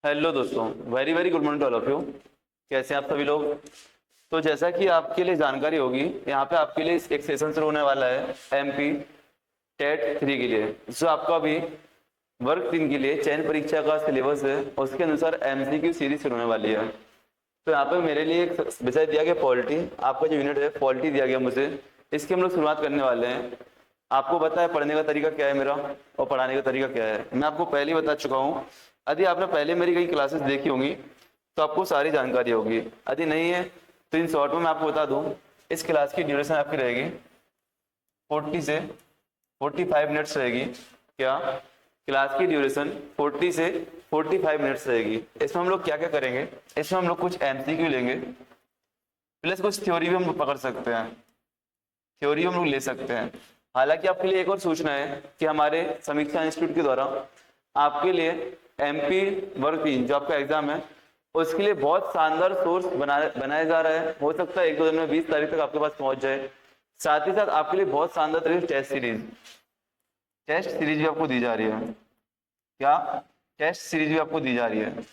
Hello दोस्तों, very very good morning to all of you. कैसे हैं आप सभी लोग। तो जैसा कि आपके लिए जानकारी होगी, यहाँ पे आपके लिए एक सेशन शुरू होने वाला है एमपी टेट 3 के लिए, जो आपका अभी वर्ग 3 के लिए चयन परीक्षा का सिलेबस है, उसके अनुसार एमसीक्यू सीरीज शुरू होने वाली है। तो यहाँ पे मेरे लिए एक विषय दिया गया पॉलिटी, आपका जो यूनिट है पॉलिटी दिया गया मुझे, इसकी हम लोग शुरुआत करने वाले हैं। आपको पता है पढ़ने का तरीका क्या है मेरा और पढ़ाने का तरीका क्या है, मैं आपको पहले ही बता चुका हूँ। यदि आपने पहले मेरी कई क्लासेस देखी होंगी तो आपको सारी जानकारी होगी, यदि नहीं है तो इन शॉर्ट में मैं आपको बता दूं, इस क्लास की ड्यूरेशन आपकी रहेगी 40 से 45 मिनट्स रहेगी। क्या क्लास की ड्यूरेशन 40 से 45 मिनट्स रहेगी। इसमें हम लोग क्या क्या करेंगे, इसमें हम लोग कुछ एमसीक्यू लेंगे, प्लस कुछ थ्योरी भी हम लोग पकड़ सकते हैं, थ्योरी हम लोग ले सकते हैं। हालांकि आपके लिए एक और सूचना है कि हमारे समीक्षा इंस्टीट्यूट के द्वारा आपके लिए एमपी वर्ग 3 जो आपका एग्जाम है, उसके लिए बहुत शानदार सोर्स बनाया जा रहा है। हो सकता है एक दो दिन में 20 तारीख तक आपके पास पहुंच जाए। साथ ही साथ आपके लिए बहुत शानदार तरीके टेस्ट सीरीज भी आपको दी जा रही है। क्या टेस्ट सीरीज भी आपको दी जा रही है। अब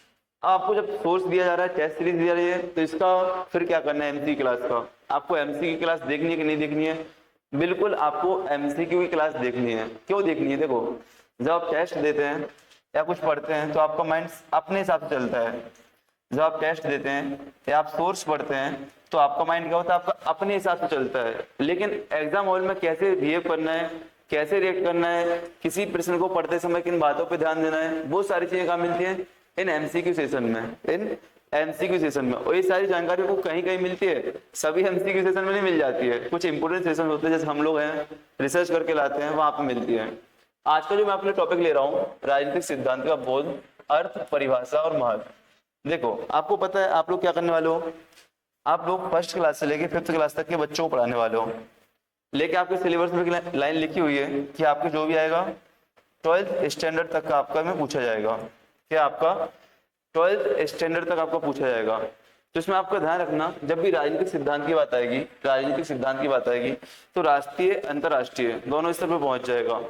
आपको जब सोर्स दिया जा रहा है, टेस्ट सीरीज दी जा रही है, तो इसका फिर क्या करना है, एमसी क्लास का आपको एमसी की क्लास देखनी है कि नहीं देखनी है। बिल्कुल आपको एमसीक्यू की क्लास देखनी है। क्यों देखनी है, देखो जब आप टेस्ट देते हैं या कुछ पढ़ते हैं तो आपका माइंड अपने हिसाब से चलता है। जब आप टेस्ट देते हैं या आप सोर्स पढ़ते हैं तो आपका माइंड क्या होता है, आपका अपने हिसाब से चलता है। लेकिन एग्जाम हॉल में कैसे बिहेव करना है, कैसे रिएक्ट करना है, किसी प्रश्न को पढ़ते समय किन बातों पर ध्यान देना है, वो सारी चीजें कहाँ मिलती है, इन एमसीक्यू सेशन में, इन एमसीक्यू सेशन में। और ये सारी जानकारी को कहीं कहीं मिलती है, सभी एमसीक्यू सेशन में नहीं मिल जाती है। कुछ इंपोर्टेंट सेशन होते हैं जैसे हम लोग हैं रिसर्च करके लाते हैं, वहां पे मिलती है। आज का जो मैं अपने टॉपिक ले रहा हूँ, राजनीतिक सिद्धांत का बोध, अर्थ, परिभाषा और महत्व। देखो आपको पता है आप लोग क्या करने वाले हो, आप लोग फर्स्ट क्लास से लेके 5th क्लास तक के बच्चों को पढ़ाने वाले हो। लेके आपके सिलेबस में लाइन लिखी हुई है कि आपके जो भी आएगा 12th स्टैंडर्ड तक का आपका में पूछा जाएगा। क्या आपका 12th स्टैंडर्ड तक आपका पूछा जाएगा। तो इसमें आपका ध्यान रखना, जब भी राजनीतिक सिद्धांत की बात आएगी, राजनीतिक सिद्धांत की बात आएगी तो राष्ट्रीय अंतरराष्ट्रीय दोनों स्तर पर पहुंच जाएगा।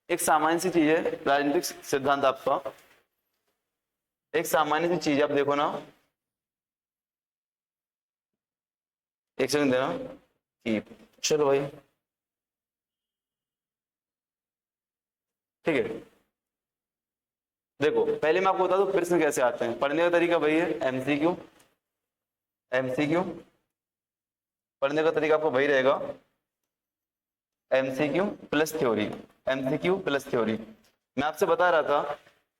एक सामान्य सी चीज है राजनीतिक सिद्धांत, आपका एक सामान्य सी चीज, आप देखो ना, एक सेकंड देना कि चलो भाई ठीक है। देखो पहले मैं आपको बता दूं प्रश्न कैसे आते हैं। पढ़ने का तरीका वही है, एमसीक्यू, एमसीक्यू पढ़ने का तरीका आपको वही रहेगा, MCQ plus theory, MCQ plus theory. मैं आपसे बता रहा था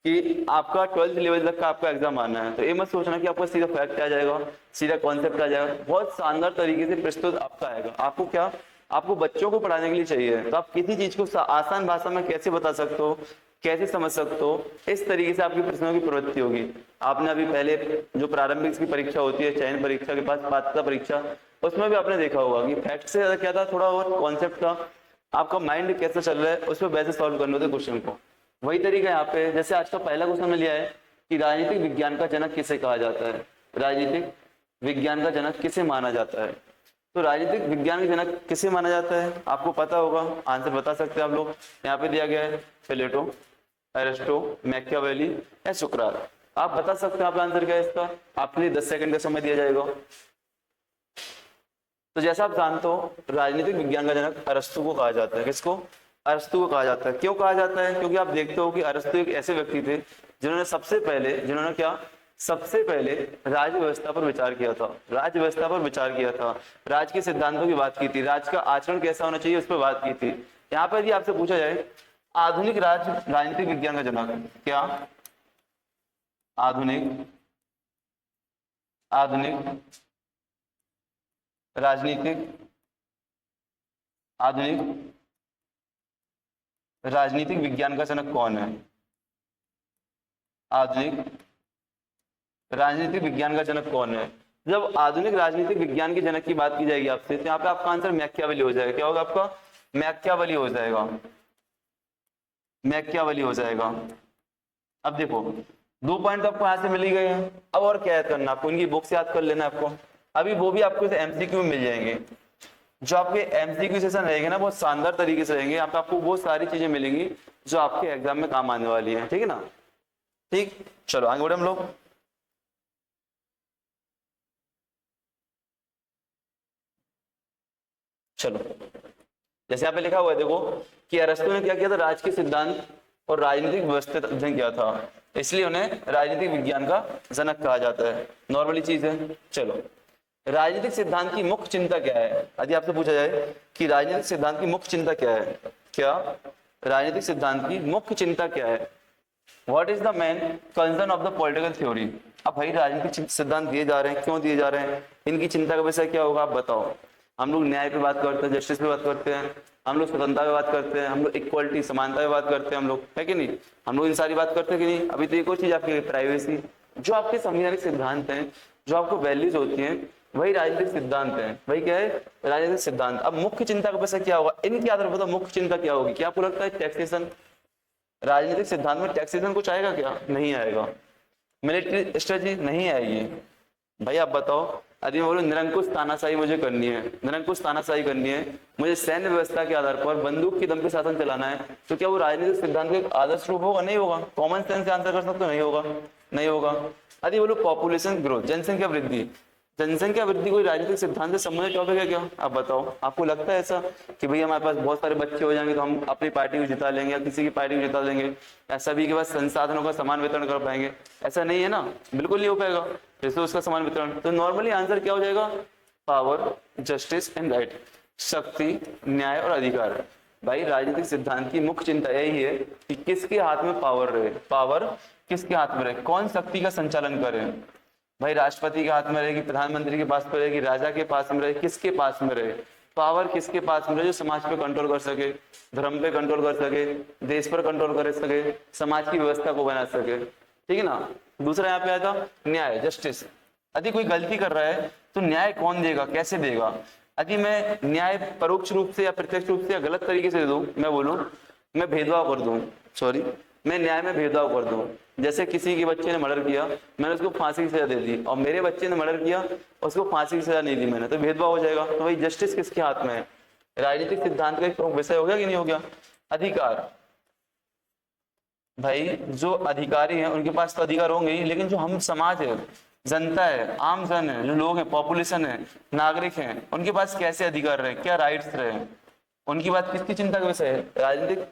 कि आपका 12th लेवल तक का आपका एग्जाम आना है, तो ये मत सोचना कि आपका सीधा फैक्ट आ जाएगा, सीधा कॉन्सेप्ट आ जाएगा। बहुत शानदार तरीके से प्रस्तुत आपका आएगा। आपको क्या, आपको बच्चों को पढ़ाने के लिए चाहिए, तो आप किसी चीज को आसान भाषा में कैसे बता सकते हो, कैसे समझ सकते हो, इस तरीके से आपकी प्रश्नों की प्रवृत्ति होगी। आपने अभी पहले जो प्रारंभिक की परीक्षा होती है, चयन परीक्षा के पास पात्रता परीक्षा, उसमें भी आपने देखा होगा कि फैक्ट से ज्यादा क्या था, थोड़ा और कॉन्सेप्ट था। आपका माइंड कैसा चल रहा है उस पर वैसे सॉल्व करने होते क्वेश्चन को। वही तरीका यहाँ पे, जैसे आज का पहला क्वेश्चन में लिया है कि राजनीतिक विज्ञान का जनक किसे कहा जाता है, राजनीतिक विज्ञान का जनक किसे माना जाता है। तो राजनीतिक विज्ञान का जनक किसे माना जाता है, आपको पता होगा, आंसर बता सकते हैं आप लोग। यहाँ पे दिया गया है प्लेटो, एरिस्टो, मैकियावेली या सुकरात। आप बता सकते हैं आप आंसर क्या है इसका, आपके लिए 10 सेकंड का समय दिया जाएगा। तो जैसा आप जानते हो राजनीतिक विज्ञान का जनक अरस्तु को कहा जाता है। किसको, अरस्तु को कहा जाता है। क्यों कहा जाता है, क्योंकि आप देखते हो कि अरस्तु एक ऐसे व्यक्ति थे जिन्होंने सबसे पहले राज्य व्यवस्था पर विचार किया था, राज्य व्यवस्था पर विचार किया था, राज के सिद्धांतों की बात की थी, राज का आचरण कैसा होना चाहिए उस पर बात की थी। यहाँ पर यदि आपसे पूछा जाए आधुनिक राजनीतिक विज्ञान का जनक, क्या आधुनिक राजनीतिक विज्ञान का जनक कौन है, आधुनिक राजनीतिक विज्ञान का जनक कौन है। जब आधुनिक राजनीतिक विज्ञान के जनक की बात की जाएगी आपसे, तो यहाँ पे आपका आंसर मैकियावेली हो जाएगा। क्या होगा आपका, मैकियावेली हो जाएगा, मैकियावेली हो जाएगा। अब देखो 2 पॉइंट आपको यहाँ से मिल ही गए हैं। अब और क्या याद करना आपको, इनकी बुक्स याद कर लेना आपको। अभी वो भी आपको एमसीक्यू में मिल जाएंगे। जो आपके एमसीक्यू सेशन रहेंगे ना, बहुत शानदार तरीके से रहेंगे। यहाँ पे आपको वो सारी चीजें मिलेंगी जो आपके एग्जाम में काम आने वाली है, ठीक है ना। ठीक, चलो आगे बढ़े हम लोग। चलो, जैसे यहाँ पे लिखा हुआ है देखो कि अरस्तु ने क्या किया था, राज के सिद्धांत और राजनीतिक व्यवस्था का अध्ययन किया था, इसलिए उन्हें राजनीतिक विज्ञान का जनक कहा जाता है। नॉर्मली चीज है। चलो, राजनीतिक सिद्धांत की मुख्य चिंता क्या है? यदि आपसे पूछा जाए कि राजनीतिक सिद्धांत की मुख्य चिंता क्या है, क्या राजनीतिक सिद्धांत की मुख्य चिंता क्या है? What is the main concern of the political theory? अब भाई राजनीतिक सिद्धांत दिए जा रहे हैं, क्यों दिए जा रहे हैं, इनकी चिंता का विषय क्या होगा, आप बताओ। हम लोग न्याय पे बात करते हैं, जस्टिस पे बात करते हैं, हम लोग स्वतंत्रता पे बात करते हैं, हम लोग इक्वालिटी समानता पे बात करते हैं, हम लोग है कि नहीं, हम लोग इन सारी बात करते हैं कि नहीं। अभी तो एक और चीज आपकी प्राइवेसी, जो आपके संवैधानिक सिद्धांत हैं, जो आपको वैल्यूज होती हैं, वही राजनीतिक सिद्धांत है। वही क्या है, राजनीतिक सिद्धांत। अब मुख्य चिंता का विषय क्या होगा, इनके आधार पर मुख्य चिंता क्या होगी? क्या आपको लगता है टैक्सेशन? राजनीतिक सिद्धांत में टैक्सेशन कुछ आएगा क्या? नहीं आएगा। मिलिट्री स्ट्रेटजी नहीं आएगी। भाई आप बताओ, यदि मैं बोलूं निरंकुश तानाशाही मुझे करनी है, निरंकुश तानाशाही करनी है, मुझे सैन्य व्यवस्था के आधार पर बंदूक की दम पे शासन चलाना है, तो क्या वो राजनीतिक सिद्धांत का एक आदर्श रूप होगा? नहीं होगा। कॉमन सेंस से आंसर कर सकते हो, नहीं होगा, नहीं होगा। यदि बोलो पॉपुलेशन ग्रोथ, जनसंख्या वृद्धि, जनसंख्या वृद्धि कोई राजनीतिक सिद्धांत से संबंधित टॉपिक है क्या? आप बताओ, आपको लगता है ऐसा कि भाई हमारे पास बहुत सारे बच्चे हो जाएंगे तो हम अपनी पार्टी को जिता लेंगे या किसी की पार्टी को जिता लेंगे, या सभी के पास संसाधनों का समान वितरण कर पाएंगे? ऐसा नहीं है ना, बिल्कुल नहीं हो पाएगा। जैसे उसका समान वितरण, तो नॉर्मली आंसर क्या हो जाएगा? पावर, जस्टिस एंड राइट, शक्ति, न्याय और अधिकार। भाई राजनीतिक सिद्धांत की मुख्य चिंता यही है कि किसके हाथ में पावर रहे, पावर किसके हाथ में रहे, कौन शक्ति का संचालन करे। भाई राष्ट्रपति के हाथ में रहेगी, प्रधानमंत्री के पास में रहेगी, राजा के पास में रहे, किसके पास में रहे, पावर किसके पास में रहे, जो समाज पे कंट्रोल कर सके, धर्म पे कंट्रोल कर सके, देश पर कंट्रोल कर सके, समाज की व्यवस्था को बना सके। ठीक है ना। दूसरा यहाँ पे आया था न्याय, जस्टिस। यदि कोई गलती कर रहा है तो न्याय कौन देगा, कैसे देगा? यदि मैं न्याय परोक्ष रूप से या प्रत्यक्ष रूप से या गलत तरीके से दे दूं, मैं बोलूं मैं भेदभाव कर दूं, सॉरी मैं न्याय में भेदभाव कर दूं, जैसे किसी के बच्चे ने मर्डर किया, मैंने उसको फांसी की सजा दे दी, और मेरे बच्चे ने मर्डर किया, उसको फांसी की सजा नहीं दी मैंने, तो भेदभाव हो जाएगा। तो भाई जस्टिस किसके हाथ में है? राजनीतिक सिद्धांत का एक प्रमुख विषय हो गया कि नहीं हो गया? अधिकार। भाई जो अधिकारी हैं उनके पास तो अधिकार होंगे ही, लेकिन जो हम समाज है, जनता है, आम जन है, जो लोग हैं, पॉपुलेशन है, नागरिक हैं, उनके पास कैसे अधिकार रहे, क्या राइट्स रहे, उनकी बात किसकी चिंता का विषय है? राजनीतिक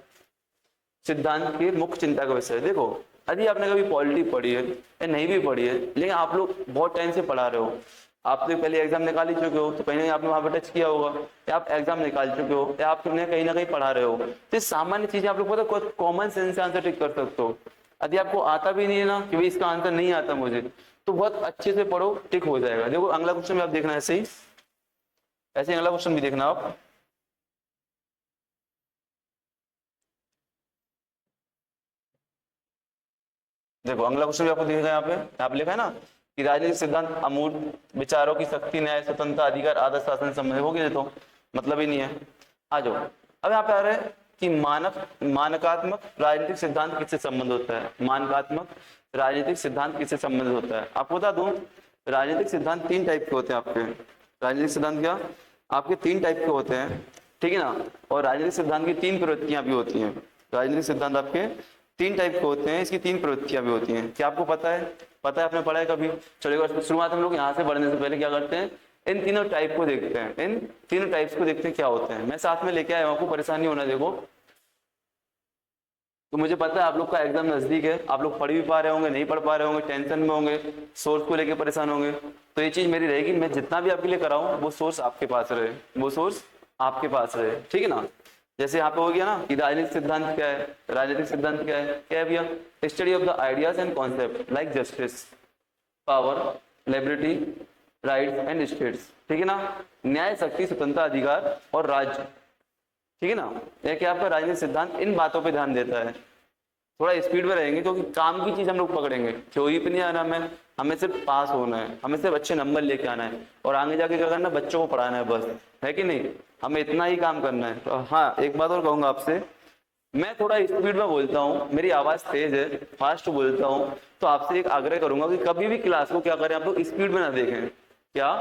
सिद्धांत की मुख्य चिंता का विषय है। देखो, यदि आपने कभी पॉलिटी पढ़ी है या नहीं भी पढ़ी है, लेकिन आप लोग बहुत टाइम से पढ़ा रहे हो, आप तो पहले एग्जाम निकाल ही चुके हो, तो कहीं ना कहीं आपने वहां पर टच किया होगा, या आप एग्जाम निकाल चुके हो, या आपने कहीं ना कहीं पढ़ा रहे हो, तो सामान्य चीजें आप लोग पता कॉमन सेंस से आंसर टिक कर सकते हो। यदि आपको आता भी नहीं है ना कि भाई इसका आंसर नहीं आता मुझे, तो बहुत अच्छे से पढ़ो, टिक हो जाएगा। देखो अगला क्वेश्चन भी आप देखना, ऐसे ही ऐसे अगला क्वेश्चन भी देखना आप। देखो अगला क्वेश्चन भी आपको दिखेगा, यहाँ पे लिखा है ना कि राजनीतिक सिद्धांत अमूर्त विचारों की शक्ति, न्याय, स्वतंत्रता, अधिकार, आदर्श शासन संबंध हो गया, तो मतलब ही नहीं है। आ जाओ, अब यहाँ पे आ रहा है कि मानकात्मक राजनीतिक सिद्धांत किससे संबंध होता है? मानकात्मक राजनीतिक सिद्धांत किससे संबंधित होता है? आपको बता दूं, राजनीतिक सिद्धांत 3 टाइप के होते हैं आपके। राजनीतिक सिद्धांत क्या आपके 3 टाइप के होते हैं, ठीक है ना। और राजनीतिक सिद्धांत की 3 प्रवृत्तियां भी होती हैं। राजनीतिक सिद्धांत आपके 3 टाइप के होते हैं, इसकी 3 प्रवृत्तियां भी होती हैं। क्या आपको पता है? पता है, आपने पढ़ा है कभी? चलो शुरुआत हम लोग यहाँ से पढ़ने से पहले क्या करते हैं, इन तीनों टाइप को देखते हैं, इन तीनों टाइप्स को देखते हैं क्या होते हैं। मैं साथ में लेके आया हूं, आपको परेशानी होना। देखो, तो मुझे पता है आप लोग का एग्जाम नजदीक है, आप लोग पढ़ भी पा रहे होंगे, नहीं पढ़ पा रहे होंगे, टेंशन में होंगे, सोर्स को लेके परेशान होंगे। तो ये चीज मेरी रहेगी, मैं जितना भी आपके लिए कराऊं वो सोर्स आपके पास रहे, वो सोर्स आपके पास रहे, ठीक है ना। जैसे यहाँ पे हो गया ना कि राजनीतिक सिद्धांत क्या है, राजनीतिक सिद्धांत क्या है भैया? Study of the ideas and concept like justice, power, liberty, rights and states, ठीक है ना। न्याय, शक्ति, स्वतंत्रता, अधिकार और राज्य, ठीक है ना। यह क्या आपका राजनीतिक सिद्धांत इन बातों पे ध्यान देता है। थोड़ा स्पीड में रहेंगे क्योंकि काम की चीज हम लोग पकड़ेंगे, थ्योरी पे नहीं आना, हमें सिर्फ पास होना है, हमें सिर्फ अच्छे नंबर लेके आना है, और आगे जाके क्या करना है, बच्चों को पढ़ाना है, बस, है कि नहीं। हमें इतना ही काम करना है। तो हाँ, एक बात और कहूंगा आपसे, मैं थोड़ा स्पीड में बोलता हूँ, मेरी आवाज तेज है, फास्ट बोलता हूँ, तो आपसे एक आग्रह करूंगा कि कभी भी क्लास को क्या करें आप लोग, स्पीड में ना देखें। क्या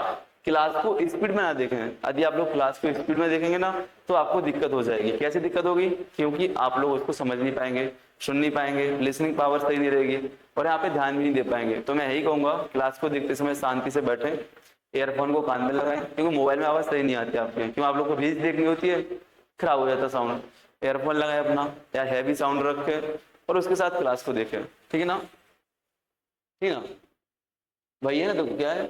क्लास को स्पीड में ना देखें। यदि आप लोग क्लास को स्पीड में देखेंगे ना तो आपको दिक्कत हो जाएगी। कैसे दिक्कत होगी? क्योंकि आप लोग उसको समझ नहीं पाएंगे, सुन नहीं पाएंगे, लिसनिंग पावर सही नहीं रहेगी और यहाँ पे ध्यान भी नहीं दे पाएंगे। तो मैं यही कहूंगा क्लास को देखते समय शांति से बैठें, ईयरफोन को कान में लगाएं, क्योंकि मोबाइल में आवाज सही नहीं आती आपके, क्यों आप लोग को रील्स देखनी होती है, खराब हो जाता साउंड। ईयरफोन लगाए अपना या हैवी साउंड रखे और उसके साथ क्लास को देखें, ठीक है ना? ठीक है ना भाई? है ना? तो क्या है,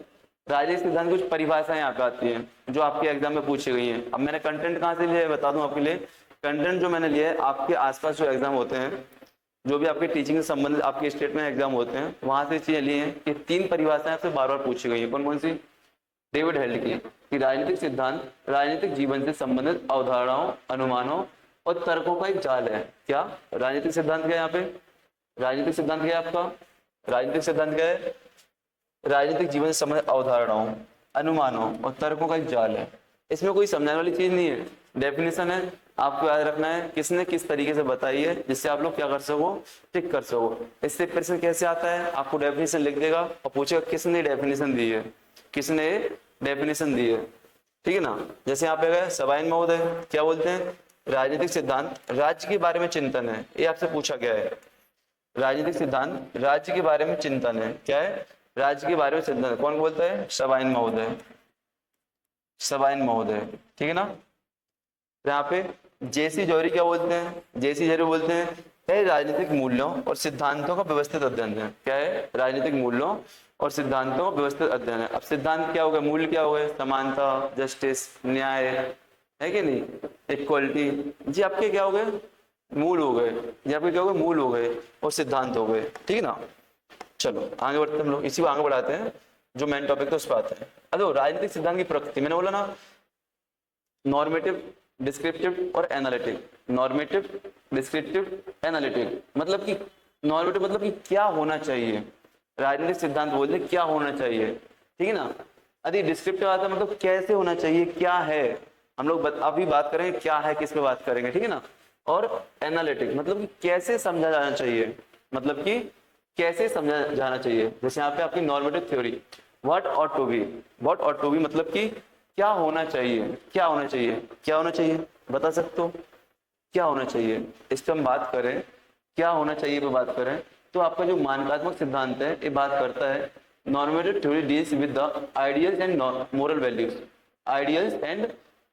राजनीतिक सिद्धांत कुछ परिभाषाएं यहाँ पे आती हैं जो आपके एग्जाम में पूछी गई हैं। अब मैंने कंटेंट कहाँ से लिया है बता दूं आपके लिए। कंटेंट जो मैंने लिया है आपके आसपास जो एग्जाम होते हैं, जो भी आपके टीचिंग से संबंधित आपके स्टेट में एग्जाम होते हैं, वहां से चीजें लिए हैं कि 3 परिभाषाएं आपसे बार बार पूछी गई है। कौन कौन सी? डेविड हेल्ड की कि राजनीतिक सिद्धांत राजनीतिक जीवन से संबंधित अवधारणाओं, अनुमानों और तर्कों का एक जाल है। क्या राजनीतिक सिद्धांत क्या है? यहाँ पे राजनीतिक सिद्धांत क्या है आपका? राजनीतिक सिद्धांत क्या है? राजनीतिक जीवन से संबंधित अवधारणाओं, अनुमानों और तर्कों का एक जाल है। इसमें कोई समझाने वाली चीज नहीं है, डेफिनेशन है, आपको याद रखना है किसने किस तरीके से बताई है, जिससे आप लोग क्या कर सको, टिक कर सको। इससे प्रश्न कैसे आता है, आपको डेफिनेशन लिख देगा और पूछेगा किसने डेफिनेशन दी है, किसने डेफिनेशन दी है, ठीक है ना? जैसे यहाँ पे गए सबाइन महोदय क्या बोलते हैं, राजनीतिक सिद्धांत राज्य के बारे में चिंतन है। ये आपसे पूछा गया है, राजनीतिक सिद्धांत राज्य के बारे में चिंतन है। क्या है? राज्य के बारे में चिंतन है। कौन बोलता है? सबाइन महोदय, सबाइन महोदय, ठीक है ना? यहाँ पे जेसी जौहरी क्या बोलते हैं? जेसी जौहरी बोलते हैं राजनीतिक मूल्यों और सिद्धांतों का व्यवस्थित अध्ययन है। क्या है? राजनीतिक मूल्यों और सिद्धांतों का व्यवस्थित अध्ययन है। अब सिद्धांत क्या हो गया, मूल्य क्या हो गए? समानता, जस्टिस, न्याय, है कि नहीं, इक्वलिटी, जी आपके क्या हो गए? मूल हो गए। जी आपके क्या हो गए? मूल हो गए और सिद्धांत हो गए, ठीक है ना? चलो आगे बढ़ते हैं हम लोग, इसी को आगे बढ़ाते हैं, जो मेन टॉपिक था उस पर आते हैं। अरे राजनीतिक सिद्धांत की प्रकृति मैंने बोला ना, नॉर्मेटिव, डिस्क्रिप्टिव और एनालिटिक। नॉर्मेटिव, डिस्क्रिप्टिव, एनालिटिक मतलब कि नॉर्मेटिव मतलब कि क्या होना चाहिए, राजनीतिक सिद्धांत बोलते हैं क्या होना चाहिए, ठीक है ना? यदि डिस्क्रिप्टिव आता है मतलब कैसे होना चाहिए, क्या है, हम लोग अभी बात करेंगे क्या है, किस पे बात करेंगे, ठीक है ना? और एनालिटिक मतलब कि कैसे समझा जाना चाहिए, मतलब कि कैसे समझा जाना चाहिए। जैसे यहाँ पे आपकी normative theory, what ought to be, what ought to be मतलब कि क्या होना चाहिए, क्या होना चाहिए, क्या होना चाहिए, बता सकते हो क्या होना चाहिए? इस पर हम बात करें, क्या होना चाहिए पे बात करें तो आपका जो मानकात्मक सिद्धांत है ये बात करता है, normative theory deals with the ideals and moral values. Ideals and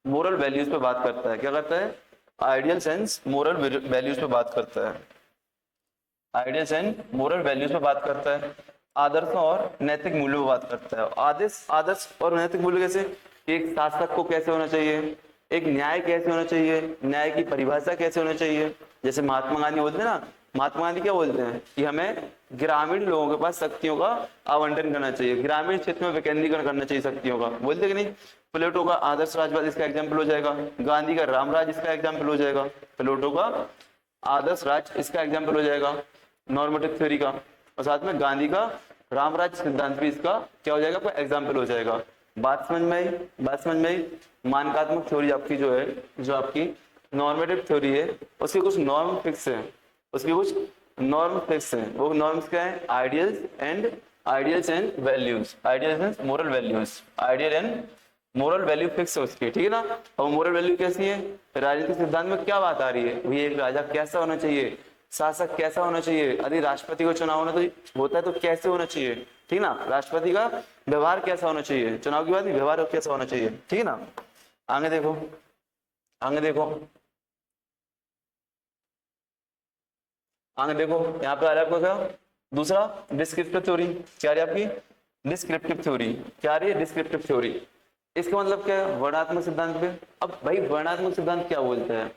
moral values पे बात करता है। क्या करता है? आइडियल्स एंड मोरल वैल्यूज पे बात करता है। आइडियल्स एंड मोरल वैल्यूज पे बात करता है। आदर्शों और नैतिक मूल्यों पे बात करता है। आदर्श और नैतिक मूल्य कैसे? एक शासक को कैसे होना चाहिए, एक न्याय कैसे होना चाहिए, न्याय की परिभाषा कैसे होना चाहिए। जैसे महात्मा गांधी बोलते हैं ना, महात्मा गांधी क्या बोलते हैं कि हमें ग्रामीण लोगों के पास शक्तियों का आवंटन करना चाहिए, ग्रामीण क्षेत्र में विकेंद्रीकरण करना चाहिए शक्तियों का, बोलते कि नहीं? प्लेटो का आदर्श राजवाद इसका एग्जाम्पल हो जाएगा, गांधी का रामराज इसका एग्जाम्पल हो जाएगा, प्लेटो का आदर्श राज इसका एग्जाम्पल हो जाएगा नॉर्मेटिव थ्योरी का, और साथ में गांधी का रामराज सिद्धांत भी इसका क्या हो जाएगा, एग्जाम्पल हो जाएगा। बात समझ में आई? बात समझ में आई? मानकात्मक थ्योरी आपकी जो है, जो आपकी नॉर्मेटिव थ्योरी है, उसके कुछ नॉर्म फिक्स है, उसके कुछ नॉर्म फिक्स है। वो नॉर्म्स क्या है? Ideals and values, ideals and moral values, ideal and moral value fix है उसकी, ठीक है ना? और मोरल वैल्यू कैसी है? राजनीतिक सिद्धांत में क्या बात आ रही है, वही एक राजा कैसा होना चाहिए, शासक कैसा होना चाहिए, यदि राष्ट्रपति को चुनाव होना तो होता है तो कैसे होना चाहिए, ठीक ना? राष्ट्रपति का व्यवहार कैसा होना चाहिए, चुनाव की बात नहीं, व्यवहार कैसा होना चाहिए, ठीक है ना? आगे देखो, आगे देखो, आगे देखो, यहाँ पे आ रहा है आपको क्या? दूसरा डिस्क्रिप्टिव थ्योरी। क्या रही आपकी? Descriptive theory. क्या रही है? Descriptive theory. इसका मतलब क्या है? वर्णनात्मक सिद्धांत पे। अब भाई वर्णनात्मक सिद्धांत क्या बोलते हैं,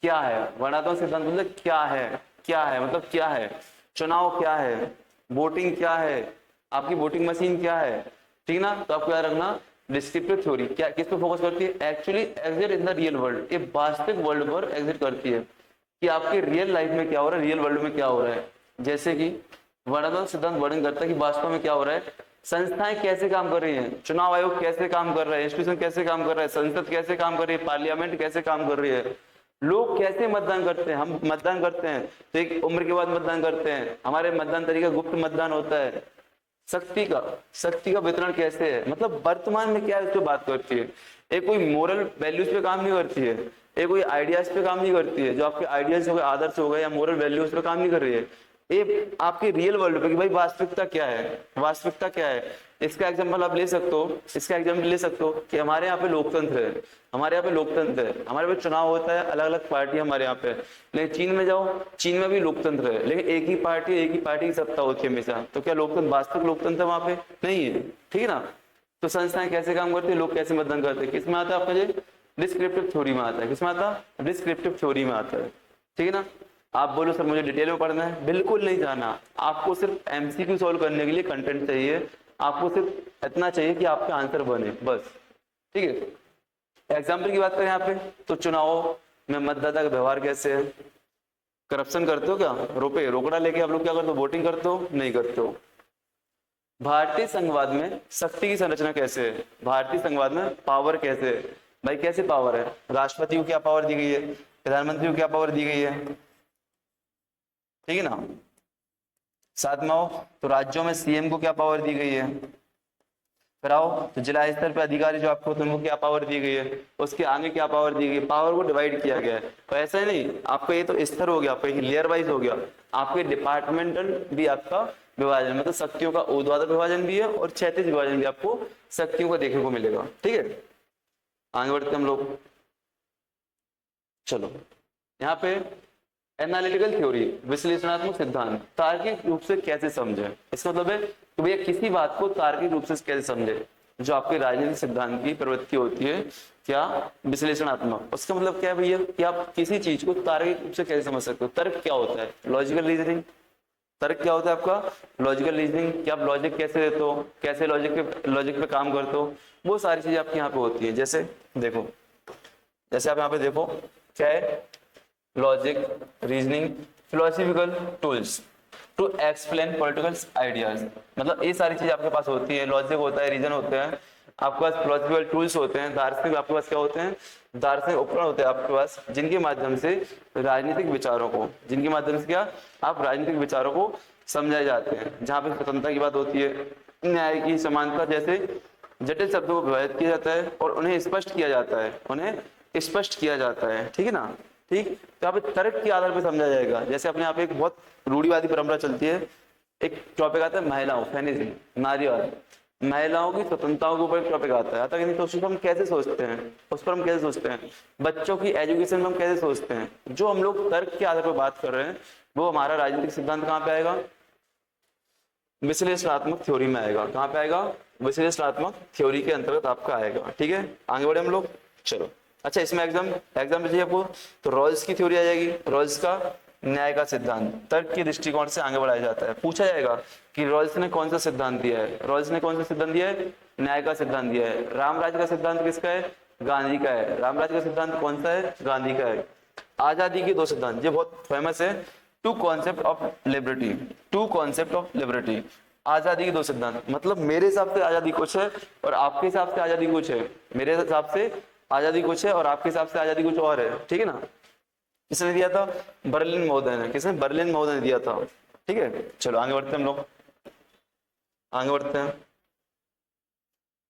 क्या है वर्णनात्मक सिद्धांत? मतलब क्या है, क्या है मतलब क्या है, चुनाव क्या है, वोटिंग क्या है, आपकी वोटिंग मशीन क्या है, ठीक ना? तो आपको याद रखना डिस्क्रिप्टिव थ्योरी क्या किस पे फोकस करती है? Actually exit in the real world, ये वास्तविक वर्ल्ड पर एग्जिट करती है कि आपके रियल लाइफ में क्या हो रहा है, रियल वर्ल्ड में क्या हो रहा है। जैसे कि वर्णनात्मक सिद्धांत वर्णन करता है कि वास्तव में क्या हो रहा है, संस्थाएं कैसे काम कर रही हैं, चुनाव आयोग कैसे काम कर रहा है, इंस्टीट्यूशन कैसे काम कर रहा है, संसद कैसे काम कर रही है, पार्लियामेंट कैसे काम कर रही है, लोग कैसे मतदान करते हैं। हम मतदान करते हैं तो एक उम्र के बाद मतदान करते हैं, हमारे मतदान तरीका गुप्त मतदान होता है, शक्ति का वितरण कैसे है, मतलब वर्तमान में क्या है उस पर बात करती है। ये कोई मोरल वैल्यूज पे काम नहीं करती है, ये कोई आइडियाज पे काम नहीं करती है, जो आपके आइडियाज हो गए, आदर्श हो गए या मोरल वैल्यूज पे काम नहीं कर रही है। ये आपके रियल वर्ल्ड पे कि भाई वास्तविकता क्या है, वास्तविकता क्या है। इसका एग्जांपल आप ले सकते हो, इसका एग्जांपल ले सकते हो कि हमारे यहाँ पे लोकतंत्र है, हमारे यहाँ पे लोकतंत्र है, हमारे पे चुनाव होता है, अलग अलग पार्टी हमारे यहाँ पे। लेकिन चीन में जाओ, चीन में भी लोकतंत्र है, लेकिन एक ही पार्टी की सत्ता होती है हमेशा। तो क्या लोकतंत्र, वास्तविक लोकतंत्र वहां पे नहीं है, ठीक है ना। तो संस्थाएं कैसे काम करती है, लोग कैसे मतदान करते हैं, किसमें आता है आपका ये डिस्क्रिप्टिव थ्योरी में आता है। किसमें आता है, डिस्क्रिप्टिव थ्योरी में आता है, ठीक है ना। आप बोलो सर मुझे डिटेल में पढ़ना है, बिल्कुल नहीं जाना, आपको सिर्फ एमसीक्यू सॉल्व करने के लिए कंटेंट चाहिए, आपको सिर्फ इतना चाहिए कि आपका आंसर बने बस, ठीक है। एग्जाम्पल की बात करें यहाँ पे, तो चुनाव में मतदाता का व्यवहार कैसे है, करप्शन करते हो क्या, रुपए रोकड़ा लेके आप लोग क्या करते हो, वोटिंग करते हो, नहीं करते हो। भारतीय संघवाद में शक्ति की संरचना कैसे है, भारतीय संघवाद में पावर कैसे है, भाई कैसे पावर है, राष्ट्रपति को क्या पावर दी गई है, प्रधानमंत्री को क्या पावर दी गई है, ठीक है ना। सातवां तो राज्यों में सीएम को क्या पावर दी गई है। फिर आओ तो जिला स्तर पे अधिकारी जो आपको होते हैं उनको क्या पावर दी गई है, उसके आगे क्या पावर दी गई है, पावर को डिवाइड किया गया है। तो ऐसा ही नहीं, आपका ये तो स्तर हो गया, आपका लेयर वाइज हो गया, आपके डिपार्टमेंटल भी आपका विभाजन, मतलब शक्तियों का ऊर्ध्वाधर विभाजन भी है और क्षैतिज विभाजन भी आपको शक्तियों का देखने को मिलेगा, ठीक है। आगे बढ़ते हम लोग, चलो यहाँ पे एनालिटिकल थ्योरी, विश्लेषणात्मक सिद्धांत, तार्किक रूप से कैसे समझे। इसका मतलब है कि भैया किसी बात को तार्किक रूप से कैसे समझे, जो आपके राजनीतिक सिद्धांत की प्रवृत्ति होती है क्या, विश्लेषणात्मक। उसका मतलब क्या है भैया कि आप किसी चीज को तार्किक रूप से कैसे समझ सकते हो। तर्क क्या होता है, लॉजिकल रीजनिंग। तर्क क्या होता है आपका, लॉजिकल रीजनिंग, कि आप लॉजिक कैसे देते हो, कैसे लॉजिक पे काम करते हो, वो सारी चीजें आपके यहाँ पे होती है। जैसे देखो, जैसे आप यहाँ पे देखो क्या है, logic, reasoning, philosophical tools to explain political ideas, मतलब ये सारी चीज आपके पास होती है। लॉजिक होता है, रीजन होते हैं, आपके पास फिलोसॉफिकल टूल्स होते हैं, दार्शनिक आपके पास क्या होते हैं, दार्शनिक उपकरण होते हैं आपके पास, जिनके माध्यम से राजनीतिक विचारों को, जिनके माध्यम से क्या आप राजनीतिक विचारों को समझाए जाते हैं। जहाँ पे स्वतंत्रता की बात होती है, न्याय की, समानता जैसे जटिल शब्दों को विभाजित किया जाता है और उन्हें स्पष्ट किया जाता है, उन्हें स्पष्ट किया जाता है, ठीक है ना। ठीक, तो यहाँ पे तर्क के आधार पर समझा जाएगा। जैसे अपने यहाँ पे एक बहुत रूढ़िवादी परंपरा चलती है, एक टॉपिक आता है महिलाओं, फेमिनिज्म, नारीवाद, महिलाओं की स्वतंत्रताओं के ऊपर एक टॉपिक आता है, आता है कि नहीं। तो उस पर हम कैसे सोचते हैं, उस पर हम कैसे सोचते हैं, बच्चों की एजुकेशन में हम कैसे सोचते हैं। जो हम लोग तर्क के आधार पर बात कर रहे हैं वो हमारा राजनीतिक सिद्धांत कहाँ पे आएगा, विश्लेषणात्मक थ्योरी में आएगा। कहाँ पे आएगा, विश्लेषणात्मक थ्योरी के अंतर्गत आपका आएगा, ठीक है। आगे बढ़े हम लोग, चलो। अच्छा, इसमें एग्जाम चाहिए आपको, तो रॉल्स की थ्योरी आ जाएगी। रॉल्स का न्याय का सिद्धांत तर्क के दृष्टिकोण से आगे बढ़ाया जाता है। पूछा जाएगा कि रॉल्स ने कौन सा सिद्धांत दिया है, रॉल्स ने कौन सा सिद्धांत दिया है, न्याय का सिद्धांत दिया है। रामराज का सिद्धांत किसका है, गांधी का है। रामराज का सिद्धांत कौन सा है, गांधी का है। आजादी के दो सिद्धांत, ये बहुत फेमस है, two concept of liberty, two concept of liberty. आजादी के दो सिद्धांत, मतलब मेरे हिसाब से आजादी कुछ है और आपके हिसाब से आजादी कुछ है, मेरे हिसाब से आजादी कुछ है और आपके हिसाब से आजादी कुछ और है, ठीक है ना। किसने दिया था, बर्लिन महोदय ने, किसने, बर्लिन महोदय ने दिया था, ठीक है। चलो आगे बढ़ते हैं हम लोग, आगे बढ़ते हैं।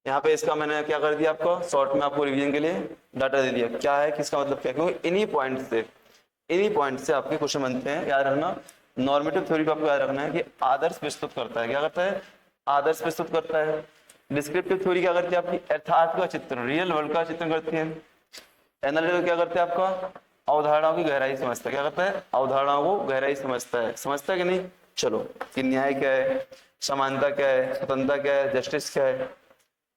यहाँ पे इसका मैंने क्या कर दिया, आपको शॉर्ट में आपको रिवीजन के लिए डाटा दे दिया, क्या है, किसका मतलब क्या, क्योंकि इन्हीं पॉइंट से आपके क्वेश्चन बनते हैं। याद रखना, नॉर्मेटिव थ्योरी को आपको याद रखना है कि आदर्श प्रस्तुत करता है, क्या करता है, आदर्श प्रस्तुत करता है। डिस्क्रिप्टिव थ्योरी क्या करती है, आपकी यथार्थ का चित्र, रियल वर्ल्ड का चित्र करती है। एनालिटिकल क्या करते हैं, आपका अवधारणाओं की गहराई समझता है, क्या करता है, अवधारणाओं को गहराई समझता है कि नहीं। चलो, कि न्याय क्या है, समानता क्या है, स्वतंत्रता क्या है, जस्टिस क्या है,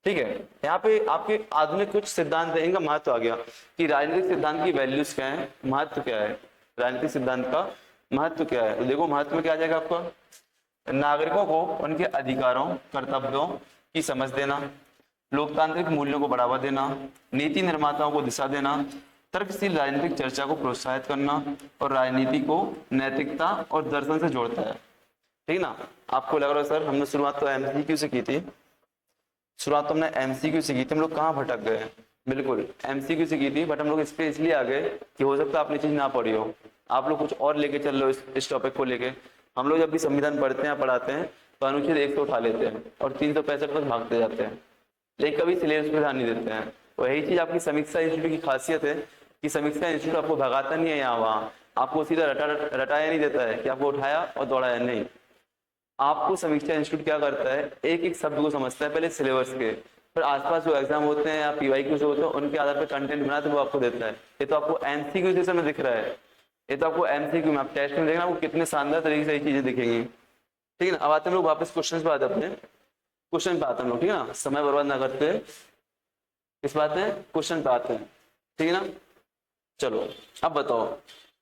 ठीक है। यहाँ पे आपके आधुनिक कुछ सिद्धांत है, इनका महत्व आ गया कि राजनीतिक सिद्धांत की वैल्यूज क्या है, महत्व क्या है, राजनीतिक सिद्धांत का महत्व क्या है। तो देखो महत्व में क्या आ जाएगा आपका, नागरिकों को उनके अधिकारों, कर्तव्यों की समझ देना, लोकतांत्रिक मूल्यों को बढ़ावा देना, नीति निर्माताओं को दिशा देना, तर्कशील राजनीतिक चर्चा को प्रोत्साहित करना और राजनीति को नैतिकता और दर्शन से जोड़ता है, ठीक ना। आपको लग रहा है सर हमने शुरुआत तो एमसीक्यू से की थी, शुरुआत तो हमने एमसीक्यू से की थी, हम लोग कहाँ भटक गए। बिल्कुल एमसीक्यू से की थी, बट हम लोग इस पे इसलिए आ गए कि हो सकता है आपने चीज ना पढ़ी हो, आप लोग कुछ और लेके चल रहे हो इस टॉपिक को लेके। हम लोग जब भी संविधान पढ़ते हैं, पढ़ाते हैं, तो अनुच्छेद 100 उठा लेते हैं और 365 तक भागते जाते हैं, लेकिन कभी सिलेबस पे ध्यान नहीं देते हैं। तो यही चीज आपकी समीक्षा इंस्टीट्यूट की खासियत है कि समीक्षा इंस्टीट्यूट आपको भगाता नहीं है यहाँ वहाँ, आपको सीधा रटाया नहीं देता है कि आपको उठाया और दौड़ाया, नहीं। आपको समीक्षा इंस्टीट्यूट क्या करता है, एक एक शब्द को समझता है पहले सिलेबस के, फिर आसपास जो एग्जाम होते हैं या पीवाईक्यू जो होते हैं उनके आधार पर कंटेंट बनाते वो आपको देता है। ये तो आपको एमसीक्यू जैसे में दिख रहा है, ये तो आपको एमसीक्यू में, आप टेस्ट में देखना आपको कितने शानदार तरीके से ये चीजें दिखेंगी, ठीक है ना। अब आते हैं लोग वापस क्वेश्चन पे आते हैं, अपने क्वेश्चन पे आते हैं लोग, ठीक है ना, समय बर्बाद ना करते इस बात में, क्वेश्चन पे आते हैं, ठीक है ना। चलो अब बताओ,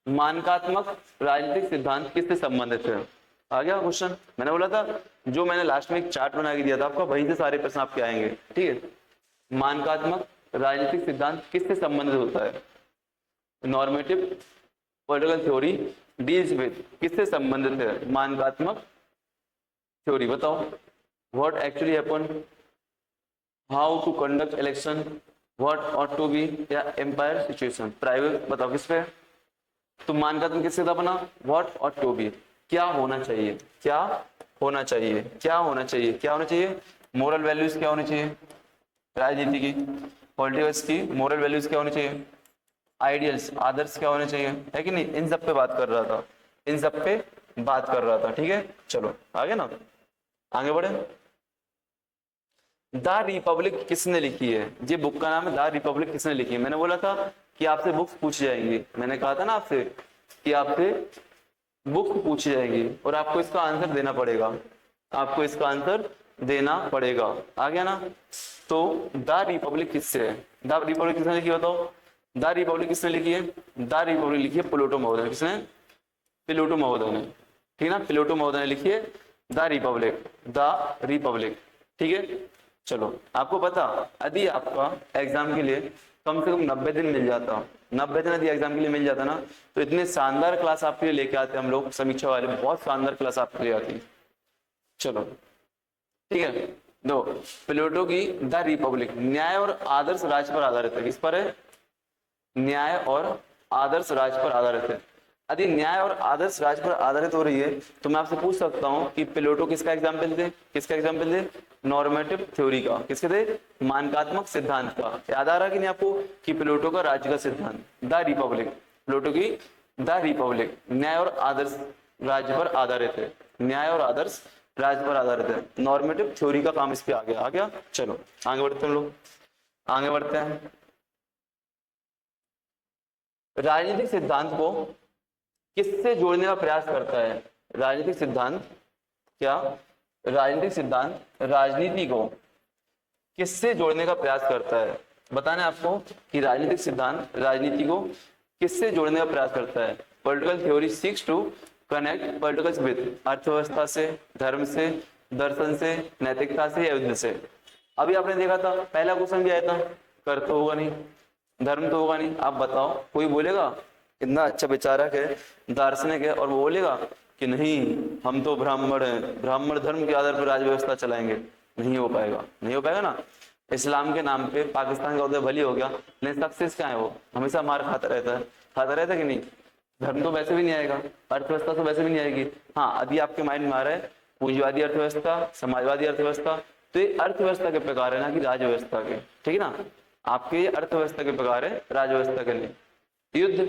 मानकात्मक राजनीतिक सिद्धांत किससे संबंधित है? आ गया क्वेश्चन। मैंने बोला था जो मैंने लास्ट में एक चार्ट बना के दिया था आपका, वहीं से सारे प्रश्न आपके आएंगे, ठीक है। मानकात्मक राजनीतिक सिद्धांत किससे संबंधित होता है? Normative political theory deals with, किससे संबंधित है? मानकात्मक थ्योरी। बताओ what actually happen, how to conduct election, what ought to be, या एम्पायर सिचुएशन, प्राइवेट। बताओ किस पे? तो मानकात्मक किससे था अपना? व्हाट ऑट टू बी, क्या होना चाहिए, क्या होना चाहिए, क्या होना चाहिए, क्या होना चाहिए। मोरल वैल्यूज क्या होनी चाहिए राजनीति की, पॉलिटिक्स की मोरल वैल्यूज क्या होनी चाहिए, आइडियल्स आदर्श क्या होने चाहिए, है कि नहीं। इन सब पे बात कर रहा था, इन सब पे बात कर रहा था, ठीक है। चलो आगे ना, आगे बढ़े। द रिपब्लिक किसने लिखी है? ये बुक का नाम है द रिपब्लिक, किसने लिखी है? मैंने बोला था कि आपसे बुक्स पूछ जाएंगी, मैंने कहा था ना आपसे कि आपसे बुक पूछी जाएगी और आपको इसका आंसर देना पड़ेगा, आपको इसका आंसर देना पड़ेगा। आ गया ना। तो द रिपब्लिक किससे है? द रिपब्लिक किसने लिखी बताओ? द रिपब्लिक किसने लिखी है? द रिपब्लिक लिखी है प्लेटो महोदय ने। किसने? प्लेटो महोदय ने, ठीक है ना। प्लेटो महोदय ने लिखी है द रिपब्लिक, द रिपब्लिक, ठीक है। चलो आपको पता, यदि आपका एग्जाम के लिए कम से कम 90 दिन मिल जाता, 90 दिन यदि एग्जाम के लिए मिल जाता ना, तो इतने शानदार क्लास आपके लिए लेके आते हम लोग, समीक्षा वाले बहुत शानदार क्लास आपके लिए आती। चलो ठीक है। दो, प्लेटो की द रिपब्लिक न्याय और आदर्श राज पर आधारित है। किस पर है? न्याय और आदर्श राज पर आधारित है। यदि न्याय और आदर्श राज पर आधारित हो रही है तो मैं आपसे पूछ सकता हूं कि प्लेटो किसका एग्जाम्पल दे? किसका एग्जाम्पल दे? नॉर्मेटिव थ्योरी का। किसके दे? मानकात्मक सिद्धांत का। याद आ रहा कि नहीं आपको कि प्लेटो का राज्य का सिद्धांत, द रिपब्लिक, प्लेटो की द रिपब्लिक न्याय और आदर्श राज्य पर आधारित है, न्याय और आदर्श राज्य पर आधारित है। नॉर्मेटिव थ्योरी का काम इस पे आ गया। आ गया। चलो आगे बढ़ते हैं लोग, आगे बढ़ते हैं। राजनीतिक सिद्धांत को किससे जोड़ने का प्रयास करता है? राजनीतिक सिद्धांत, क्या राजनीतिक सिद्धांत राजनीति को किससे जोड़ने का प्रयास करता है? बताना है आपको कि राजनीतिक सिद्धांत राजनीति को किससे जोड़ने का प्रयास करता है? Political theory seeks to connect political with, अर्थव्यवस्था से, धर्म से, दर्शन से, नैतिकता से या युद्ध से। अभी आपने देखा था पहला क्वेश्चन भी आया था, कर तो होगा नहीं, धर्म तो होगा नहीं। आप बताओ कोई बोलेगा इतना अच्छा विचारक है, दार्शनिक है, और वो बोलेगा कि नहीं हम तो ब्राह्मण हैं, ब्राह्मण धर्म के आधार पर राज व्यवस्था चलाएंगे? नहीं हो पाएगा, नहीं हो पाएगा ना। इस्लाम के नाम पे पाकिस्तान का उदय भली हो गया, लेकिन सक्सेस क्या है? वो हमेशा मार खाता रहता है, खाता रहता है कि नहीं। धर्म तो वैसे भी नहीं आएगा, अर्थव्यवस्था तो वैसे भी नहीं आएगी। हाँ यदि आपके माइंड में आ रहा है पूंजीवादी अर्थव्यवस्था, समाजवादी अर्थव्यवस्था, तो ये अर्थव्यवस्था के प्रकार है ना कि राज व्यवस्था के, ठीक है ना। आपके ये अर्थव्यवस्था के प्रकार है, राज व्यवस्था के लिए। युद्ध,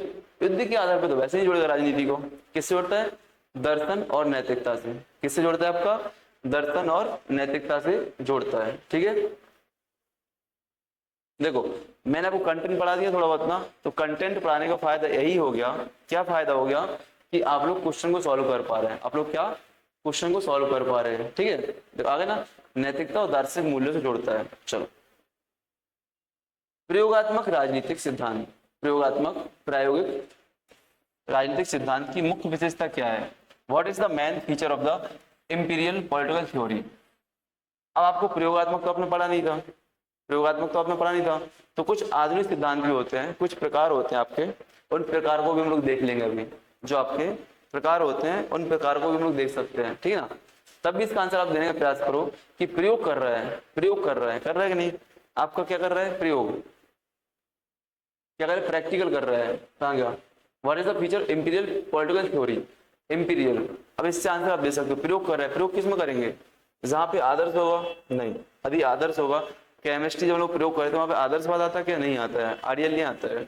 युद्ध के आधार पर तो वैसे ही जोड़ेगा राजनीति को। किससे जोड़ता है? दर्शन और नैतिकता से। किससे जोड़ता है? आपका दर्शन और नैतिकता से जोड़ता है, ठीक है। देखो मैंने आपको कंटेंट पढ़ा दिया थोड़ा बहुत ना, तो कंटेंट पढ़ाने का फायदा यही हो गया, क्या फायदा हो गया कि आप लोग क्वेश्चन को सॉल्व कर पा रहे हैं। आप लोग क्या क्वेश्चन को सॉल्व कर पा रहे हैं, ठीक है। देखो आगे ना, नैतिकता और दार्शनिक मूल्यों से जोड़ता है। चलो, प्रयोगात्मक राजनीतिक सिद्धांत, प्रयोगात्मक प्रायोगिक राजनीतिक सिद्धांत की मुख्य विशेषता क्या है? What is the main feature of the imperial political theory? अब आपको प्रयोगात्मक तो आपने पढ़ा नहीं था, प्रयोगात्मक तो आपने पढ़ा नहीं था, तो कुछ आधुनिक सिद्धांत भी होते हैं, कुछ प्रकार होते हैं आपके, उन प्रकार को भी हम लोग देख लेंगे अभी। जो आपके प्रकार होते हैं उन प्रकार को भी हम लोग देख सकते हैं, ठीक है ना। तब भी इसका आंसर आप देने का प्रयास करो कि प्रयोग कर रहा है, प्रयोग कर रहा है, कर रहा है कि नहीं। आपका क्या कर रहा है? प्रयोग। क्या कर रहा है? प्रैक्टिकल कर रहा है। कहाँ गया? What is the feature imperial political theory? Imperial. अब इससे आंसर आप दे सकते हो, प्रयोग कर रहे हैं, प्रयोग किस में करेंगे, जहाँ पे आदर्श होगा नहीं, यदि आदर्श होगा, केमिस्ट्री जब हम लोग प्रयोग करें तो वहाँ पे आदर्श बात आता है क्या, नहीं आता है, आइडियल नहीं आता है।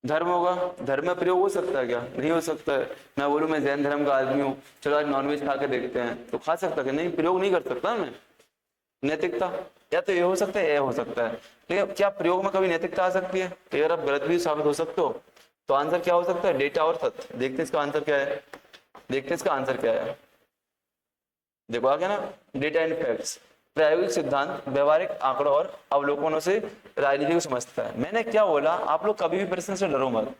धर्म होगा, धर्म में प्रयोग हो सकता है क्या, नहीं हो सकता है। मैं बोलूं मैं जैन धर्म का आदमी हूँ, चलो आज नॉनवेज खा के देखते हैं, तो खा सकता है नहीं, प्रयोग नहीं कर सकता मैं। नैतिकता, या तो ये हो सकता है, ये हो सकता है, लेकिन क्या प्रयोग में कभी नैतिकता आ सकती है, तो अगर आप गलत भी साबित हो सकते हो, तो आंसर क्या हो सकता है, डेटा और तथ्य। देखते हैं इसका आंसर क्या है, देखते हैं इसका आंसर क्या है। देखो आ गया ना, डेटा एंड फैक्ट्स। प्रायोगिक सिद्धांत व्यवहारिक आंकड़ों और अवलोकनों से राजनीति को समझता है। मैंने क्या बोला, आप लोग कभी भी प्रश्न से डरो मत,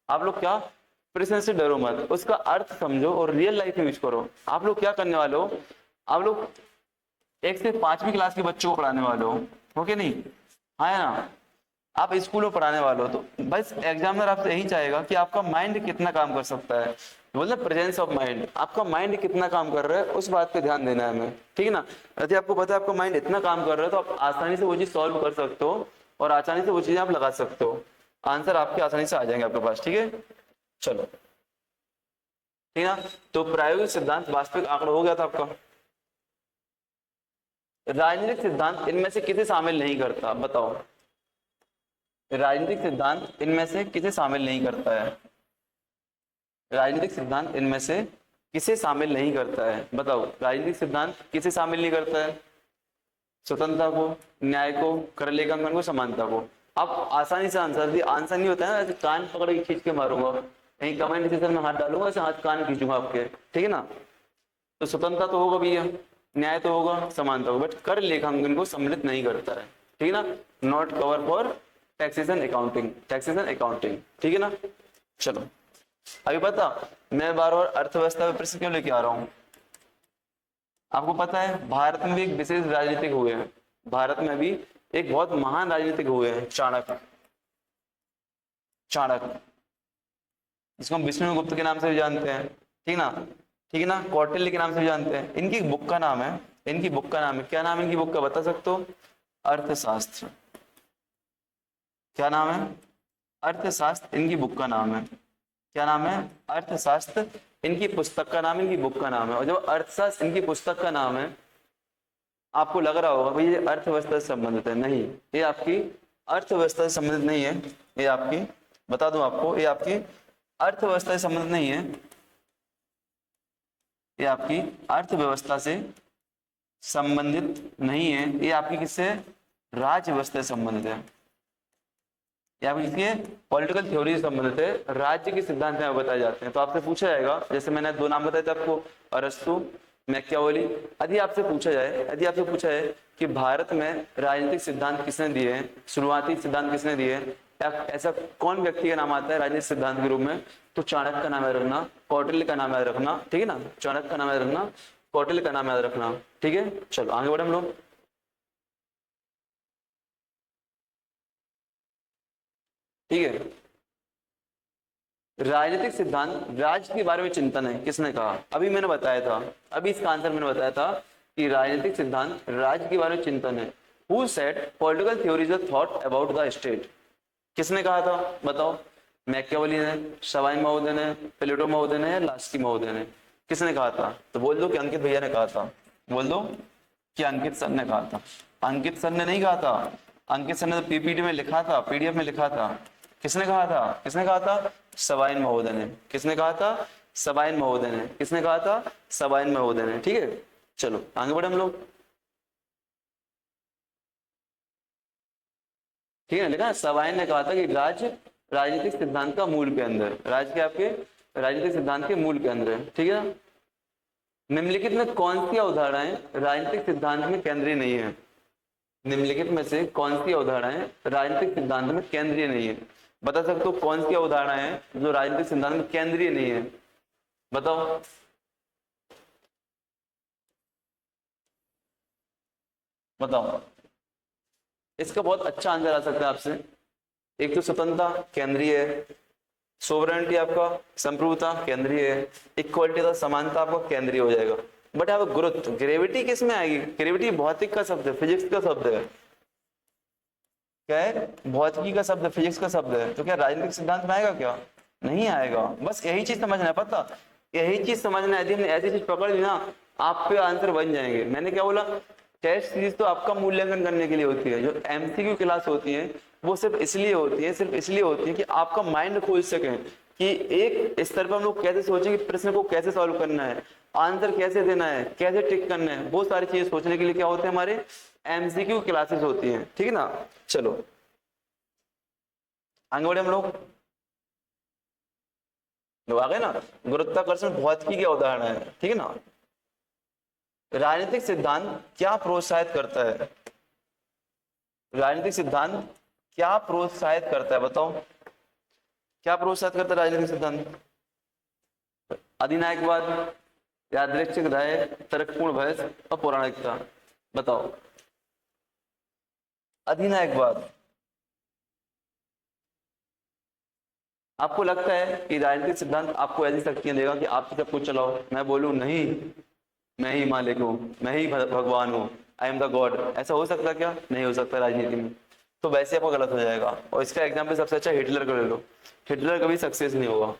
आप लोग क्या प्रश्न से डरो मत, उसका अर्थ समझो और रियल लाइफ में यूज करो। आप लोग क्या करने वाले हो, आप लोग 1 से 5वीं क्लास के बच्चों को पढ़ाने वाले हो कि नहीं, हाँ ना, आप स्कूल में पढ़ाने वाले हो, तो बस एग्जामिनर आपसे यही चाहेगा कि आपका माइंड कितना काम कर सकता है, मतलब प्रेजेंस ऑफ माइंड, आपका माइंड कितना काम कर रहा है उस बात पे ध्यान देना है हमें, ठीक है ना। यदि आपको पता है आपका माइंड इतना काम कर रहा है तो आप आसानी से वो चीज सॉल्व कर सकते हो और आसानी से वो चीजें आप लगा सकते हो, आंसर आपके आसानी से आ जाएंगे आपके पास, ठीक है। चलो ठीक है ना, तो प्रायोगिक सिद्धांत वास्तविक आंकड़ा हो गया था आपका। राजनीतिक सिद्धांत इनमें से किसे शामिल नहीं करता, बताओ, राजनीतिक सिद्धांत इनमें से किसे शामिल नहीं करता है, राजनीतिक सिद्धांत इनमें से किसे शामिल नहीं करता है, बताओ, राजनीतिक सिद्धांत किसे शामिल नहीं करता है, स्वतंत्रता को, न्याय को, कर लेखांकन को, समानता को। आप आसानी से आंसर दिए, आंसर नहीं होता है ना, ऐसे कान पकड़ के खींच के मारूंगा, कहीं कमेंट सेक्शन में हाथ डालूंगा, ऐसे हाथ कान खींचूंगा आपके, ठीक है ना। तो स्वतंत्रता तो होगा भैया, न्याय तो होगा, समानता होगा, बट कर लेखांकन को सम्मिलित नहीं करता है, ठीक है ना। Not cover for taxation accounting, taxation accounting, ठीक है ना। चलो अभी पता मैं बार बार अर्थव्यवस्था में प्रश्न क्यों लेके आ रहा हूं, आपको पता है भारत में भी एक विशेष राजनीतिक हुए हैं, भारत में भी एक बहुत महान राजनीतिक हुए हैं, चाणक्य, चाणक्य, जिसको हम विष्णुगुप्त के नाम से भी जानते हैं, ठीक ना, ठीक है ना, कौटिल्य के नाम से भी जानते हैं। इनकी बुक का नाम है, इनकी बुक का नाम है, क्या नाम है इनकी बुक का, बता सकते हो, अर्थशास्त्र, क्या नाम है, अर्थशास्त्र इनकी बुक का नाम है, क्या नाम है, अर्थशास्त्र इनकी पुस्तक का नाम है, इनकी बुक का नाम है। और जब अर्थशास्त्र इनकी पुस्तक का नाम है, आपको लग रहा होगा भाई ये अर्थव्यवस्था से संबंधित है, नहीं, ये आपकी अर्थव्यवस्था से संबंधित नहीं है, ये आपकी, बता दूं आपको, ये आपकी अर्थव्यवस्था से संबंधित नहीं है, ये आपकी अर्थव्यवस्था से संबंधित नहीं है, ये आपकी किससे, राज्य व्यवस्था से संबंधित है, या फिर इसके पॉलिटिकल थ्योरी से संबंधित है, राज्य के सिद्धांत में बताए जाते हैं। तो आपसे पूछा जाएगा, जैसे मैंने 2 नाम बताए थे आपको, अरस्तु, मैकियावेली। यदि आपसे पूछा जाए, यदि आपसे पूछा है कि भारत में राजनीतिक सिद्धांत किसने दिए हैं, शुरुआती सिद्धांत किसने दिए हैं, या ऐसा कौन व्यक्ति का नाम आता है राजनीतिक सिद्धांत के रूप में, तो चाणक्य का नाम याद रखना, कौटिल्य का नाम याद रखना, ठीक है ना, चाणक्य का नाम याद रखना, कौटिल्य का नाम याद रखना, ठीक है। चलो आगे बढ़े हम लोग, ठीक है। राजनीतिक सिद्धांत राज्य के बारे में चिंतन है, किसने कहा, अभी मैंने बताया था, अभी इसका आंसर मैंने बताया था कि राजनीतिक सिद्धांत राज्य के बारे में चिंतन है। Who said political theory is a thought about the state, किसने कहा था, बताओ, मैकियावेली ने, सवाइन महोदय ने, प्लेटो महोदय ने, या लास्की महोदय ने, किसने कहा था, तो बोल दो कि अंकित भैया ने कहा था, बोल दो कि अंकित सर ने कहा था। अंकित सर ने नहीं कहा था, अंकित सर ने तो पीपीटी में लिखा था, पीडीएफ में लिखा था, किसने कहा था, किसने कहा था, सवाइन महोदय ने, किसने कहा था, सवाइन महोदय ने, किसने कहा था, सवाइन महोदय ने, ठीक है। चलो आगे बढ़े हम लोग, ठीक है, लिखा सवाइन ने कहा था कि राज्य राजनीतिक सिद्धांत का मूल के अंदर, राज्य के आपके राजनीतिक सिद्धांत के मूल के अंदर है, ठीक है ना। निम्नलिखित में कौन सी अवधारणाएं राजनीतिक सिद्धांत में केंद्रीय नहीं है, निम्नलिखित में से कौन सी अवधारणाएं राजनीतिक सिद्धांत में केंद्रीय नहीं है, बता सकते हो कौन सी अवधारणाएं हैं जो राजनीतिक सिद्धांत में केंद्रीय नहीं है, बताओ, बताओ। इसका बहुत अच्छा आंसर आ सकता है आपसे, एक तो स्वतंत्रता केंद्रीय है, सोवरेनिटी आपका, संप्रभुता केंद्रीय है, इक्वालिटी का समानता आपका केंद्रीय हो जाएगा। बट यहाँ गुरुत्व, ग्रेविटी किस में आएगी, ग्रेविटी भौतिक का शब्द है, फिजिक्स का शब्द है, क्या है, भौतिकी का शब्द है, फिजिक्स का शब्द है, तो क्या राजनीतिक सिद्धांत में आएगा क्या, नहीं आएगा। बस यही चीज समझना है, पता, यही चीज समझना है। यदि हमने ऐसी चीज पकड़ ली ना, आप पे आंसर बन जाएंगे। मैंने क्या बोला, टेस्ट सीरीज तो आपका मूल्यांकन करने के लिए होती है। जो एमसीक्यू क्लास होती है वो सिर्फ इसलिए होती है, सिर्फ इसलिए होती है कि आपका माइंड खोल सके कि एक स्तर पर हम लोग कैसे सोचें कि प्रश्न को कैसे सॉल्व करना है, आंसर कैसे देना है, कैसे टिक करना है, वो सारी चीजें सोचने के लिए क्या होते हैं, हमारे एमसीक्यू क्लासेस होती हैं। ठीक है ना। चलो आगे बढ़े हम लोग आ गए ना। गुरुत्वाकर्षण भौतिकी की क्या उदाहरण है, ठीक है ना। राजनीतिक सिद्धांत क्या प्रोत्साहित करता है, राजनीतिक सिद्धांत क्या प्रोत्साहित करता है, बताओ क्या प्रोत्साहित करता है राजनीतिक सिद्धांत। अधिनायकवाद, यादृच्छिक राय, तर्कपूर्ण बहस और पौराणिकता। बताओ। अधिनायकवाद, आपको लगता है कि राजनीतिक सिद्धांत आपको ऐसी शक्तियां देगा कि आप सब कुछ चलाओ, मैं बोलूं नहीं मैं ही मालिक हूँ, मैं ही भगवान हूँ, आई एम द गॉड, ऐसा हो सकता क्या, नहीं हो सकता राजनीति में। तो वैसे आपका गलत हो जाएगा। और इसका एग्जाम्पल सबसे अच्छा हिटलर को ले लो, हिटलर कभी सक्सेस नहीं होगा।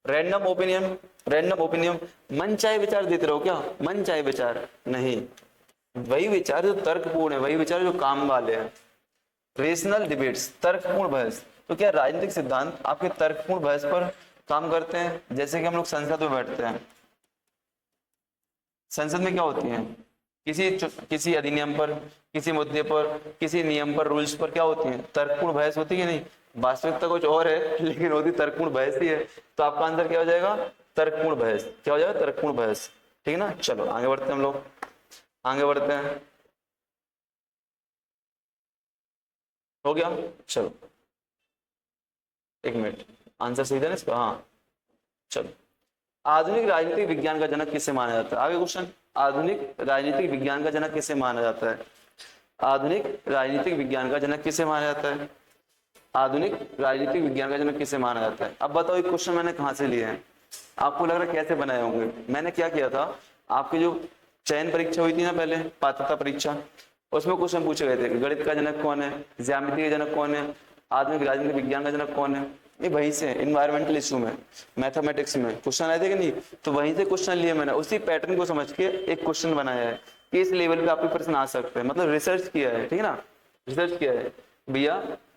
रैंडम ओपिनियन, रैंडम ओपिनियन, मन चाहे विचार देते रहो क्या, मन चाहे विचार नहीं, वही विचार जो तर्कपूर्ण है, वही विचार जो काम वाले हैं। रेशनल डिबेट्स, तर्कपूर्ण बहस। तो क्या राजनीतिक सिद्धांत आपके तर्कपूर्ण बहस पर काम करते हैं। जैसे कि हम लोग संसद में बैठते हैं, संसद में क्या होती है, किसी अधिनियम पर, किसी मुद्दे पर, किसी नियम पर, रूल्स पर क्या होती है, तर्कपूर्ण बहस होती है। नहीं, वास्तविकता कुछ और है लेकिन होती तर्कपूर्ण बहस ही है। तो आपका आंसर क्या हो जाएगा, तर्कपूर्ण बहस। क्या हो जाएगा, तर्कपूर्ण बहस। ठीक है ना। चलो आगे बढ़ते हैं हम लोग, आगे बढ़ते हैं। हो गया, चलो एक मिनट, आंसर सही था ना इसका, हाँ चलो। आधुनिक राजनीतिक विज्ञान का जनक किसे माना जाता है, आगे क्वेश्चन। आधुनिक राजनीतिक विज्ञान का जनक किसे माना जाता है, आधुनिक राजनीतिक विज्ञान का जनक किसे माना जाता है, आधुनिक राजनीतिक विज्ञान का जनक किसे माना जाता है। अब बताओ ये क्वेश्चन मैंने कहाँ से लिए हैं, आपको लग रहा है कैसे बनाए होंगे। मैंने क्या किया था, आपकी जो चयन परीक्षा हुई थी ना पहले, पात्रता परीक्षा, उसमें क्वेश्चन पूछे गए थे, गणित का जनक कौन है, ज्यामिति का जनक कौन है, आधुनिक राजनीतिक विज्ञान का जनक कौन है। ये वहीं से इन्वायरमेंटल इशू में, मैथमेटिक्स में क्वेश्चन आए थे कि नहीं, तो वहीं से क्वेश्चन लिए मैंने, उसी पैटर्न को समझ के एक क्वेश्चन बनाया है कि इस लेवल पे आपके प्रश्न आ सकते हैं। मतलब रिसर्च किया है, ठीक है ना, रिसर्च किया है। भैया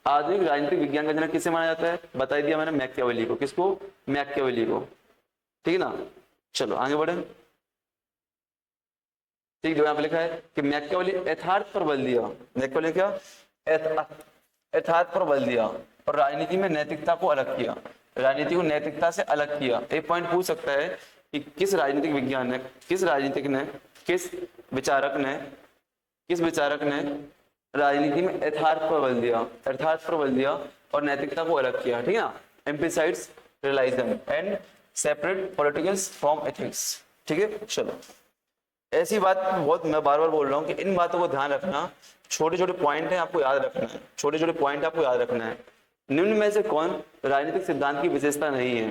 आधुनिक राजनीतिक विज्ञान का जनक किसे माना जाता है, बता दिया मैंने, मैकियावेली को। किसको, मैकियावेली को। ठीक है ना। चलो आगे बढ़े। ठीक, जो यहाँ पे लिखा है कि मैकियावेली यथार्थ पर बल दिया, मैकियावेली क्या, यथार्थ पर बल दिया और राजनीति में नैतिकता को अलग किया, राजनीति को नैतिकता से अलग किया। एक पॉइंट पूछ सकता है कि किस राजनीतिक विज्ञान ने, किस राजनीतिक ने, किस विचारक ने राजनीति में यथार्थ पर बल दिया, यथार्थ पर बल दिया और नैतिकता को अलग किया। ठीक है ना। Emphasised realism and separate politicals from ethics. ठीक है। चलो ऐसी बात बहुत मैं बार बार बोल रहा हूँ कि इन बातों को ध्यान रखना, छोटे छोटे पॉइंट है आपको याद रखना है, छोटे छोटे पॉइंट आपको याद रखना है। निम्न में से कौन राजनीतिक सिद्धांत की विशेषता नहीं है,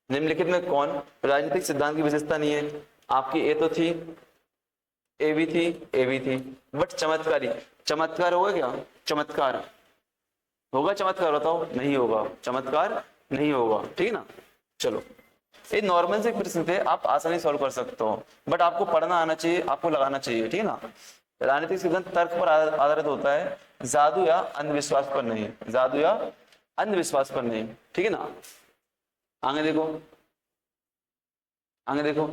निम्नलिखित में कौन राजनीतिक सिद्धांत की विशेषता नहीं है। आपकी ए तो थी, ए भी थी, ए भी थी, बट चमत्कारी, चमत्कार होगा क्या, चमत्कार होगा, चमत्कार बताओ, नहीं होगा, चमत्कार नहीं होगा। ठीक है ना। चलो ये नॉर्मल से प्रश्न थे, आप आसानी सॉल्व कर सकते हो, बट आपको पढ़ना आना चाहिए, आपको लगाना चाहिए। ठीक है ना। राजनीतिक सिद्धांत तर्क पर आधारित होता है, जादू या अंधविश्वास पर नहीं, जादू या अंधविश्वास पर नहीं। ठीक है ना। आगे देखो, आगे देखो,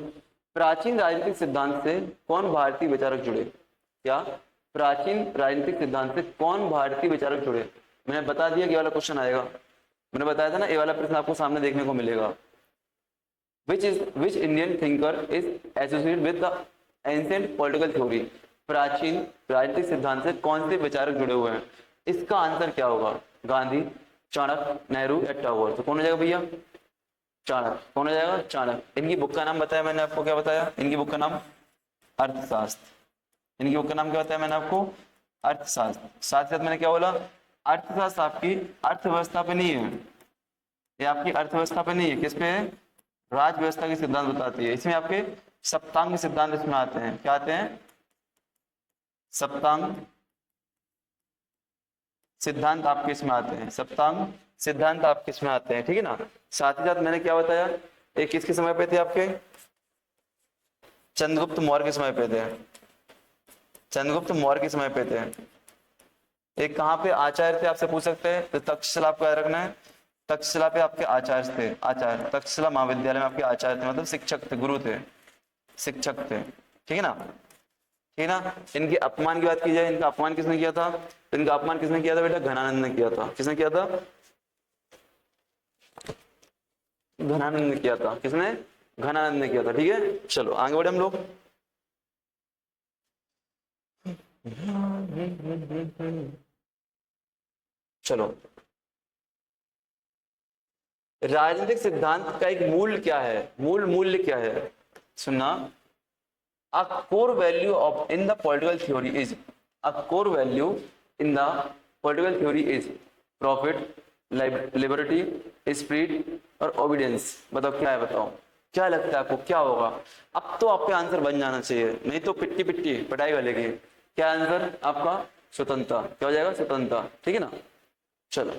प्राचीन राजनीतिक सिद्धांत से कौन भारतीय विचारक जुड़े, क्या प्राचीन राजनीतिक सिद्धांत से कौन भारतीय विचारक जुड़े। मैंने बता दिया कि वाला क्वेश्चन आएगा, मैंने बताया था ना, ये वाला प्रश्न आपको सामने देखने को मिलेगा। which Indian thinker is associated with the ancient political theory। प्राचीन राजनीतिक सिद्धांत से कौन से विचारक जुड़े हुए हैं। इसका आंसर क्या होगा, गांधी, चाणक्य, नेहरू या टैगोर। तो कौन हो जाएगा भैया, चाणक्य। कौन हो जाएगा, चाणक्य। इनकी बुक का नाम बताया मैंने आपको, क्या बताया, इनकी बुक का नाम अर्थशास्त्र, इनकी बुक का नाम क्या बताया मैंने आपको, अर्थशास्त्र। साथ ही साथ मैंने क्या बोला, अर्थशास्त्र आपकी अर्थव्यवस्था पे नहीं है, ये आपकी अर्थव्यवस्था पे नहीं है, किस पे है, राज व्यवस्था के सिद्धांत बताती है। इसमें आपके सप्तांग सिद्धांत इसमें आते हैं, क्या आते हैं, सप्तांग सिद्धांत आपके इसमें आते हैं, सप्तांग सिद्धांत आपके इसमें आते हैं, ठीक है ना। साथ ही साथ मैंने क्या बताया, एक किसके समय पे थे आपके, चंद्रगुप्त मौर्य के समय पे थे, चंद्रगुप्त मौर्य के समय पे थे। एक कहाँ पे आचार्य थे आपसे पूछ सकते हैं, तो तक्षशिला आपको याद रखना है, तक्षशिला पे आपके आचार्य थे, आचार्य तक्षशिला महाविद्यालय में आपके आचार्य थे, मतलब शिक्षक थे, गुरु थे, शिक्षक थे, ठीक है ना, ठीक है ना। इनके अपमान की बात की जाए, इनका अपमान किसने किया था, तो इनका अपमान किसने किया था बेटा, घनानंद ने किया था। किसने किया था, घनानंद ने किया था। किसने, घनानंद ने किया था, ठीक है। चलो आगे बढ़े हम लोग। चलो, राजनीतिक सिद्धांत का एक मूल क्या है, मूल मूल्य क्या है, सुनना। A core value of in the political theory is, a core value in the political theory is profit, liberty, spirit और obedience। बताओ क्या है, बताओ क्या लगता है आपको क्या होगा। अब तो आपका आंसर बन जाना चाहिए, नहीं तो पिट्टी पिट्टी पिटाई वालेगी। क्या आंसर आपका, स्वतंत्रता। क्या हो जाएगा, स्वतंत्रता, ठीक है ना। चलो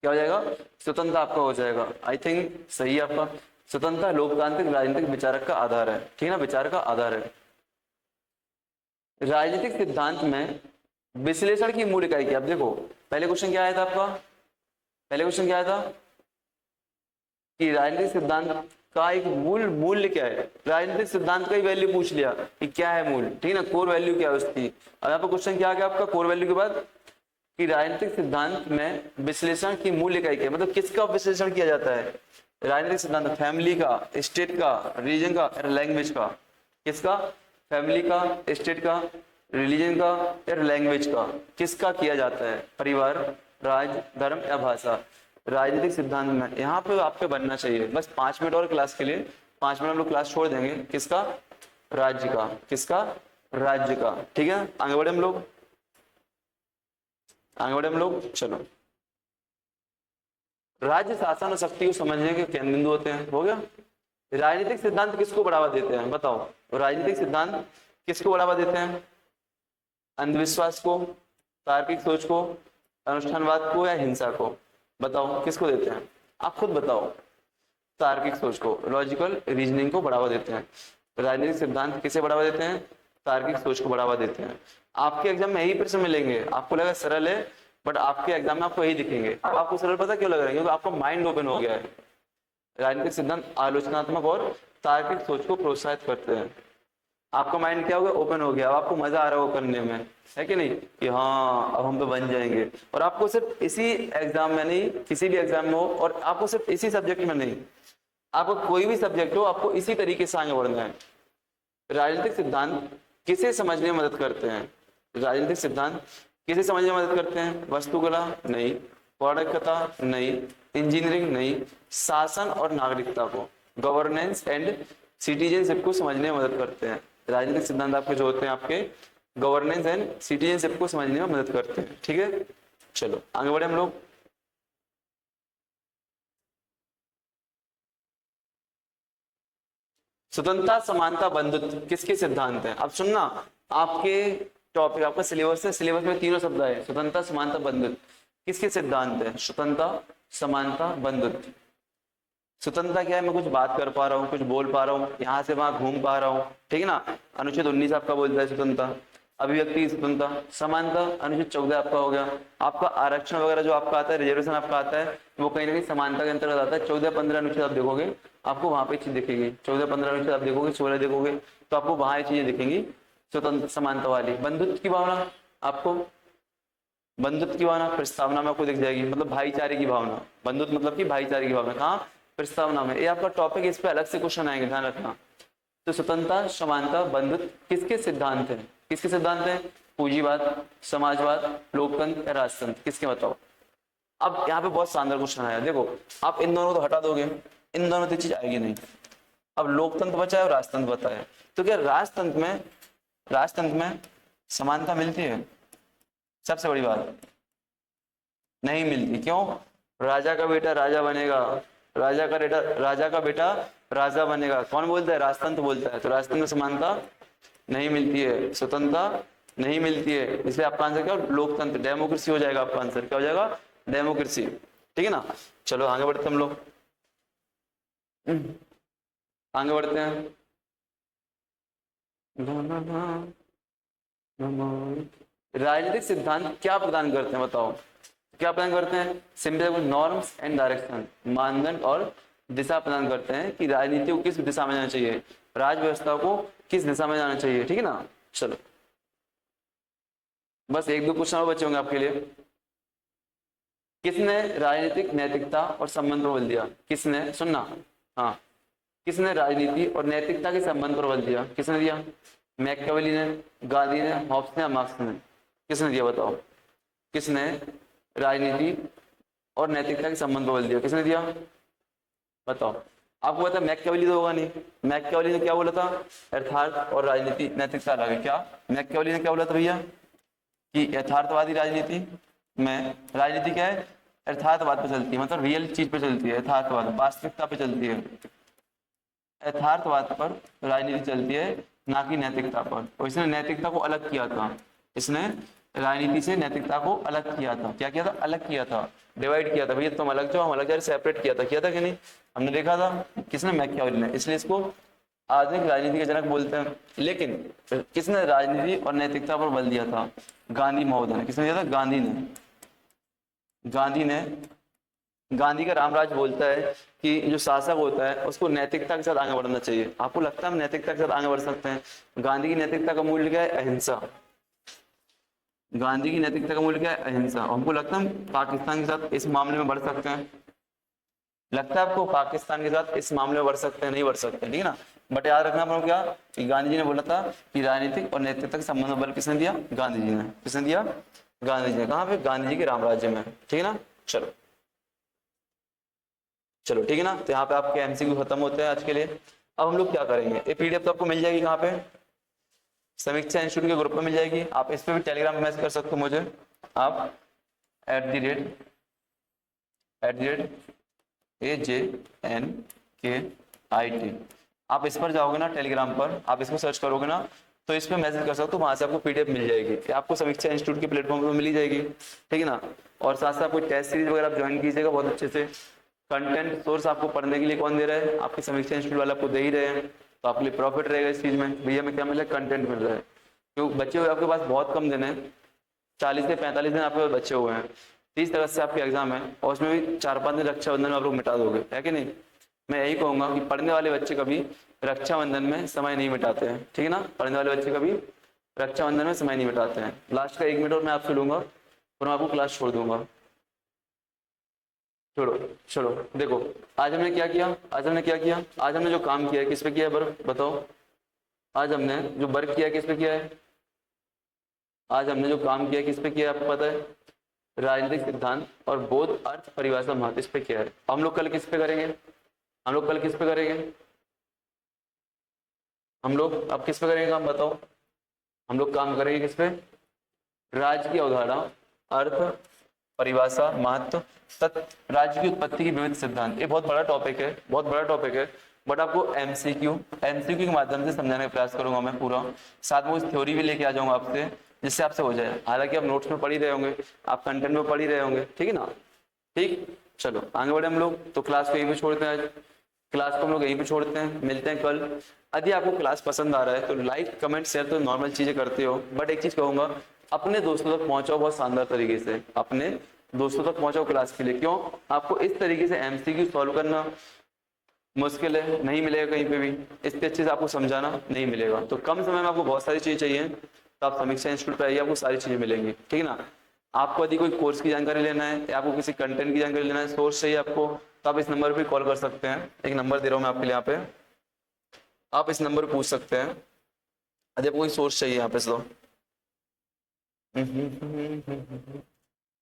क्या हो जाएगा, स्वतंत्रता आपका हो जाएगा। आई थिंक सही है आपका। स्वतंत्रता लोकतांत्रिक राजनीतिक विचारक का आधार है, ठीक है ना, विचार का आधार है। राजनीतिक सिद्धांत में विश्लेषण की मूल इकाई क्या। अब देखो पहले क्वेश्चन क्या आया था आपका, पहले क्वेश्चन क्या आया था कि राजनीतिक सिद्धांत का एक मूल मूल्य क्या है। राजनीतिक सिद्धांत का ही वैल्यू पूछ लिया कि क्या है मूल, ठीक है ना, कोर वैल्यू क्या है उसकी। अब यहाँ पर क्वेश्चन क्या आ गया आपका कोर वैल्यू के बाद, कि राजनीतिक सिद्धांत में विश्लेषण की मूल इकाई क्या, मतलब किसका विश्लेषण किया जाता है। राजनीतिक सिद्धांत फैमिली का, स्टेट का, रिलीजन का, लैंग्वेज का। किसका, फैमिली का, स्टेट का, रिलीजन का या लैंग्वेज का, किसका किया जाता है, परिवार, राज, धर्म या भाषा। राजनीतिक सिद्धांत में यहाँ पे आपके बनना चाहिए। बस 5 मिनट और क्लास के लिए, 5 मिनट हम लोग क्लास छोड़ देंगे। किसका, राज्य का, किसका, राज्य का, ठीक है। आगे बढ़े हम लोग, आगे बढ़े हम लोग। चलो, राज्य शासन और शक्ति को समझने के केंद्र बिंदु होते हैं, हो गया। राजनीतिक सिद्धांत किसको बढ़ावा देते हैं, बताओ। राजनीतिक सिद्धांत किसको बढ़ावा देते हैं, अंधविश्वास को, तार्किक सोच को, अनुष्ठानवाद को या हिंसा को। बताओ किसको देते हैं, आप खुद बताओ। तार्किक सोच को, लॉजिकल रीजनिंग को बढ़ावा देते हैं। राजनीतिक सिद्धांत किसे बढ़ावा देते हैं, तार्किक सोच को बढ़ावा देते हैं। आपके एग्जाम में यही प्रश्न मिलेंगे, आपको लगा सरल है, बट आपके एग्जाम में आपको यही दिखेंगे। आपको सरल पता क्यों लग रहा है, क्योंकि आपका माइंड ओपन हो गया है। राजनीतिक सिद्धांत आलोचनात्मक और तार्किक सोच को प्रोत्साहित करते हैं। आपका माइंड क्या हो गया, ओपन हो गया। अब आपको मजा आ रहा है वो करने में, है कि नहीं, कि हाँ अब हम तो बन जाएंगे। और आपको सिर्फ इसी एग्जाम में नहीं, किसी भी एग्जाम में हो, और आपको सिर्फ इसी सब्जेक्ट में नहीं, आपको कोई भी सब्जेक्ट हो, आपको इसी तरीके से आगे बढ़ना है। राजनीतिक सिद्धांत किसे समझने में मदद करते हैं, राजनीतिक सिद्धांत किसे समझने में मदद करते हैं, वस्तुकला नहीं, पौराणिकता नहीं, इंजीनियरिंग नहीं, शासन और नागरिकता को, गवर्नेंस एंड सिटीजनशिप को समझने में मदद करते हैं। राजनीतिक सिद्धांत आपके जो होते हैं, आपके गवर्नेंस एंड सिटीजनशिप को समझने में मदद करते हैं, ठीक है। चलो आगे बढ़े हम लोग। स्वतंत्रता, समानता, बंधुत्व किसके सिद्धांत हैं। अब सुनना, आपके टॉपिक, आपका सिलेबस है, सिलेबस में तीनों शब्द है, स्वतंत्रता, समानता, बंधुत्व, किसके सिद्धांत है। स्वतंत्रता, समानता, बंधुत्व। स्वतंत्रता क्या है, मैं कुछ बात कर पा रहा हूँ, कुछ बोल पा रहा हूँ, यहाँ से वहां घूम पा रहा हूँ, ठीक है ना। अनुच्छेद 19 आपका बोलता है स्वतंत्रता। अभिव्यक्ति की स्वतंत्रता। समानता अनुच्छेद 14 आपका हो गया। आपका आरक्षण वगैरह जो आपका आता है, रिजर्वेशन आपका आता है, वो कहीं ना कहीं समानता के अंतर्गत आता है। 14-15 अनुच्छेद आप देखोगे, आपको वहां पे चीज दिखेगी। 14-15 अनुच्छेद आप देखोगे, 16 देखोगे, तो आपको वहां चीजें दिखेंगी स्वतंत्र समानता वाली। बंधुत्व की भावना, आपको बंधुत्व की भावना प्रस्तावना में आपको दिख जाएगी, मतलब भाईचारे की भावना। बंधुत्व मतलब कि भाईचारे की भावना, कहाँ, प्रस्तावना में। ये आपका टॉपिक, इस पे अलग से क्वेश्चन आएंगे, ध्यान रखना। तो स्वतंत्रता, समानता, बंधुत्व किसके सिद्धांत हैं, किसके सिद्धांत हैं, पूंजीवाद, समाजवाद, लोकतंत्र या राजतंत्र, किसके, बताओ। अब यहाँ पे बहुत शानदार क्वेश्चन आया, देखो आप इन दोनों को हटा दोगे, इन दोनों की चीज आएगी नहीं। अब लोकतंत्र बचा है और राजतंत्र बचा है, तो क्या राजतंत्र में समानता मिलती है। सबसे बड़ी बात, नहीं मिलती। क्यों, राजा का बेटा राजा बनेगा, राजा का बेटा राजा बनेगा, कौन बोलता है, राजतंत्र बोलता है। तो राजतंत्र में समानता नहीं मिलती है। स्वतंत्रता नहीं मिलती है, इसलिए आपका आंसर क्या हो? लोकतंत्र, डेमोक्रेसी हो जाएगा आपका आंसर। क्या हो जाएगा? डेमोक्रेसी। ठीक है ना। चलो आगे बढ़ते हैं हम लोग, आगे बढ़ते हैं। राजनीतिक सिद्धांत क्या प्रदान करते हैं बताओ? क्या प्रदान करते हैं? सिंपल नॉर्म्स एंड डायरेक्शन, मानदंड और दिशा प्रदान करते हैं कि राजनीति को किस दिशा में जाना चाहिए, राज व्यवस्था को किस दिशा में जाना चाहिए। ठीक है ना। चलो बस एक दो क्वेश्चन और बचे होंगे आपके लिए। किसने राजनीतिक नैतिकता और संबंध पर बल दिया? किसने, सुनना, हाँ, किसने राजनीति और नैतिकता के संबंध पर बल दिया? किसने दिया? मैकियावेली ने, गांधी ने, हॉब्स ने या मार्क्स ने? किसने दिया बताओ? किसने राजनीति और नैतिकता के संबंध पर बल दिया? किसने दिया बताओ? आपको पता है मैकियावेली तो होगा नहीं। मैकियावेली ने क्या बोला था? यथार्थ और राजनीति नैतिकता अलग है। क्या मैकियावेली ने क्या बोला था भैया? कि यथार्थवादी राजनीति में, राजनीति क्या है? यथार्थवाद पे चलती है, मतलब रियल चीज पे चलती है, यथार्थवाद वास्तविकता पे चलती है, यथार्थवाद पर राजनीति चलती है, ना कि नैतिकता पर। और इसने नैतिकता को अलग किया था, इसने राजनीति से नैतिकता को अलग किया था। क्या किया था? अलग किया था, डिवाइड किया था। भैया तुम अलग जाओ, हम अलग जाओ, सेपरेट किया था कि नहीं? हमने देखा था। किसने? मैकियावेली ने। इसलिए इसको आधुनिक राजनीति के जनक बोलते हैं। लेकिन किसने राजनीति और नैतिकता पर बल दिया था? गांधी महोदय ने। किसने दिया था? गांधी ने। गांधी ने, गांधी का रामराज बोलता है कि जो शासक होता है उसको नैतिकता के साथ आगे बढ़ना चाहिए। आपको लगता है हम नैतिकता के साथ आगे बढ़ सकते हैं? गांधी की नैतिकता का मूल्य क्या है? अहिंसा। गांधी की नैतिकता का मूल्य क्या है? अहिंसा। हमको लगता है हम पाकिस्तान के साथ इस मामले में बढ़ सकते हैं? लगता है आपको पाकिस्तान के साथ इस मामले में बढ़ सकते हैं? नहीं बढ़ सकते, ठीक है ना। बट याद रखना पड़ेगा क्या कि गांधी जी ने बोला था कि राजनीतिक और नैतिकता के संबंध में बल किसने दिया? गांधी जी ने। किसने दिया? गांधी जी ने। कहाँ पे? गांधी जी के रामराज्य में। ठीक है ना। चलो चलो ठीक है ना। तो यहाँ पे आपके एमसीक्यू खत्म होते हैं आज के लिए। अब हम लोग क्या करेंगे? ये पीडीएफ तो आपको मिल जाएगी कहाँ पे? समीक्षा इंस्टीट्यूट के ग्रुप में मिल जाएगी। आप इस पे भी टेलीग्राम में मैसेज कर सकते हो मुझे। आप @AJNKIT, आप इस पर जाओगे ना टेलीग्राम पर, आप इसको सर्च करोगे ना तो इस पर मैसेज कर सकते हो, वहां से आपको पीडीएफ मिल जाएगी। आपको समीक्षा इंस्टीट्यूट के प्लेटफॉर्म पर मिल जाएगी। ठीक है ना। और साथ साथ कोई टेस्ट सीरीज वगैरह आप ज्वाइन कीजिएगा बहुत अच्छे से। कंटेंट सोर्स आपको पढ़ने के लिए कौन दे रहा है? आपकी समीक्षा इंस्टीट्यूट वाले आपको दे ही रहे हैं, तो आपके लिए प्रॉफिट रहेगा इस चीज में। भैया में क्या मिल रहा है? कंटेंट मिल रहा है। क्योंकि बच्चे हुए आपके पास बहुत कम दिन है, 40 से 45 दिन आपके पास बच्चे हुए हैं। 30 अगस्त से आपके एग्जाम है और उसमें भी 4-5 दिन रक्षाबंधन में आप लोग मिटा दोगे, है कि नहीं? मैं यही कहूंगा कि पढ़ने वाले बच्चे कभी रक्षाबंधन में समय नहीं मिटाते हैं। ठीक है ना। पढ़ने वाले बच्चे कभी रक्षाबंधन में समय नहीं मिटाते हैं। लास्ट का 1 मिनट और मैं आपसे लूंगा और मैं आपको क्लास छोड़ दूंगा। छोड़ो छोड़ो, देखो आज हमने क्या किया? आज हमने क्या किया? आज हमने जो काम किया है किस पे किया है वर्क बताओ? आज हमने जो वर्क किया है किस पे किया है? आज हमने जो काम किया है किस पे किया है आपको पता है? राजनीतिक सिद्धांत और बोध, अर्थ, परिभाषा, महत्व, इस पे किया है। हम लोग कल किस पे करेंगे? हम लोग कल किस पे करेंगे? हम लोग अब किस पे करेंगे काम बताओ? हम लोग काम करेंगे किस पे? राज्य की अवधारणा, अर्थ, परिभाषा, महत्व, तत्व, राज्य की उत्पत्ति की विविध सिद्धांत। ये बहुत बड़ा टॉपिक है, बहुत बड़ा टॉपिक है। बट आपको एमसीक्यू के माध्यम से समझाने का प्रयास करूंगा मैं पूरा। साथ में उस थ्योरी भी लेके आ जाऊंगा आपसे, जिससे आपसे हो जाए। हालांकि आप नोट्स में पढ़ ही रहे होंगे, आप कंटेंट में पढ़ ही रहे होंगे, ठीक है ना। ठीक, चलो आगे बढ़े हम लोग। तो क्लास को यहीं पे छोड़ते हैं आज, क्लास को हम लोग यहीं पे छोड़ते हैं। मिलते हैं कल। यदि आपको क्लास पसंद आ रहा है तो लाइक, कमेंट, शेयर तो नॉर्मल चीजें करते हो, बट एक चीज कहूंगा, अपने दोस्तों तक पहुंचाओ बहुत शानदार तरीके से। अपने दोस्तों तक पहुंचाओ क्लास के लिए। क्यों? आपको इस तरीके से एमसीक्यू सॉल्व करना मुश्किल है, नहीं मिलेगा कहीं पे भी। इससे अच्छे से आपको समझाना नहीं मिलेगा। तो कम समय में आपको बहुत सारी चीजें चाहिए तो आप समीक्षा इंस्टीट्यूट पे आइए, आपको सारी चीजें मिलेंगी। ठीक है ना। आपको यदि कोई कोर्स की जानकारी लेना है या आपको किसी कंटेंट की जानकारी लेना है, सोर्स चाहिए आपको, तो आप इस नंबर पे कॉल कर सकते हैं। एक नंबर दे रहा हूँ मैं आपके लिए यहाँ पे, आप इस नंबर पे पूछ सकते हैं यदि आपको कोई सोर्स चाहिए। यहाँ पे तो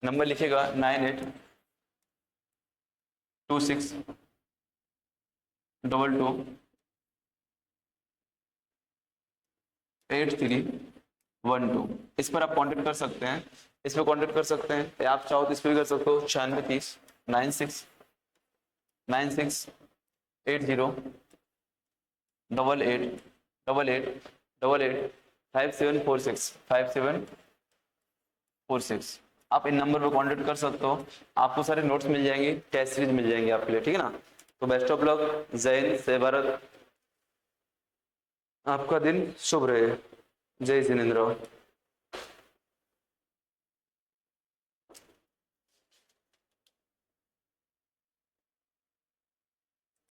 नंबर लिखिएगा 9826228312। इस पर आप कांटेक्ट कर सकते हैं, इस पर कांटेक्ट कर सकते हैं, या आप चाहो तो इस पर भी कर सकते हो। 96309680888888। 5746 आप इन नंबर पर कॉन्टेक्ट कर सकते हो। आपको सारे नोट्स मिल जाएंगे, टेस्ट सीरीज मिल जाएंगे आपके लिए, ठीक है ना। तो बेस्ट ऑफ लक, जय हिंद, जय भारत, आपका दिन शुभ रहे, जय जिनेंद्र।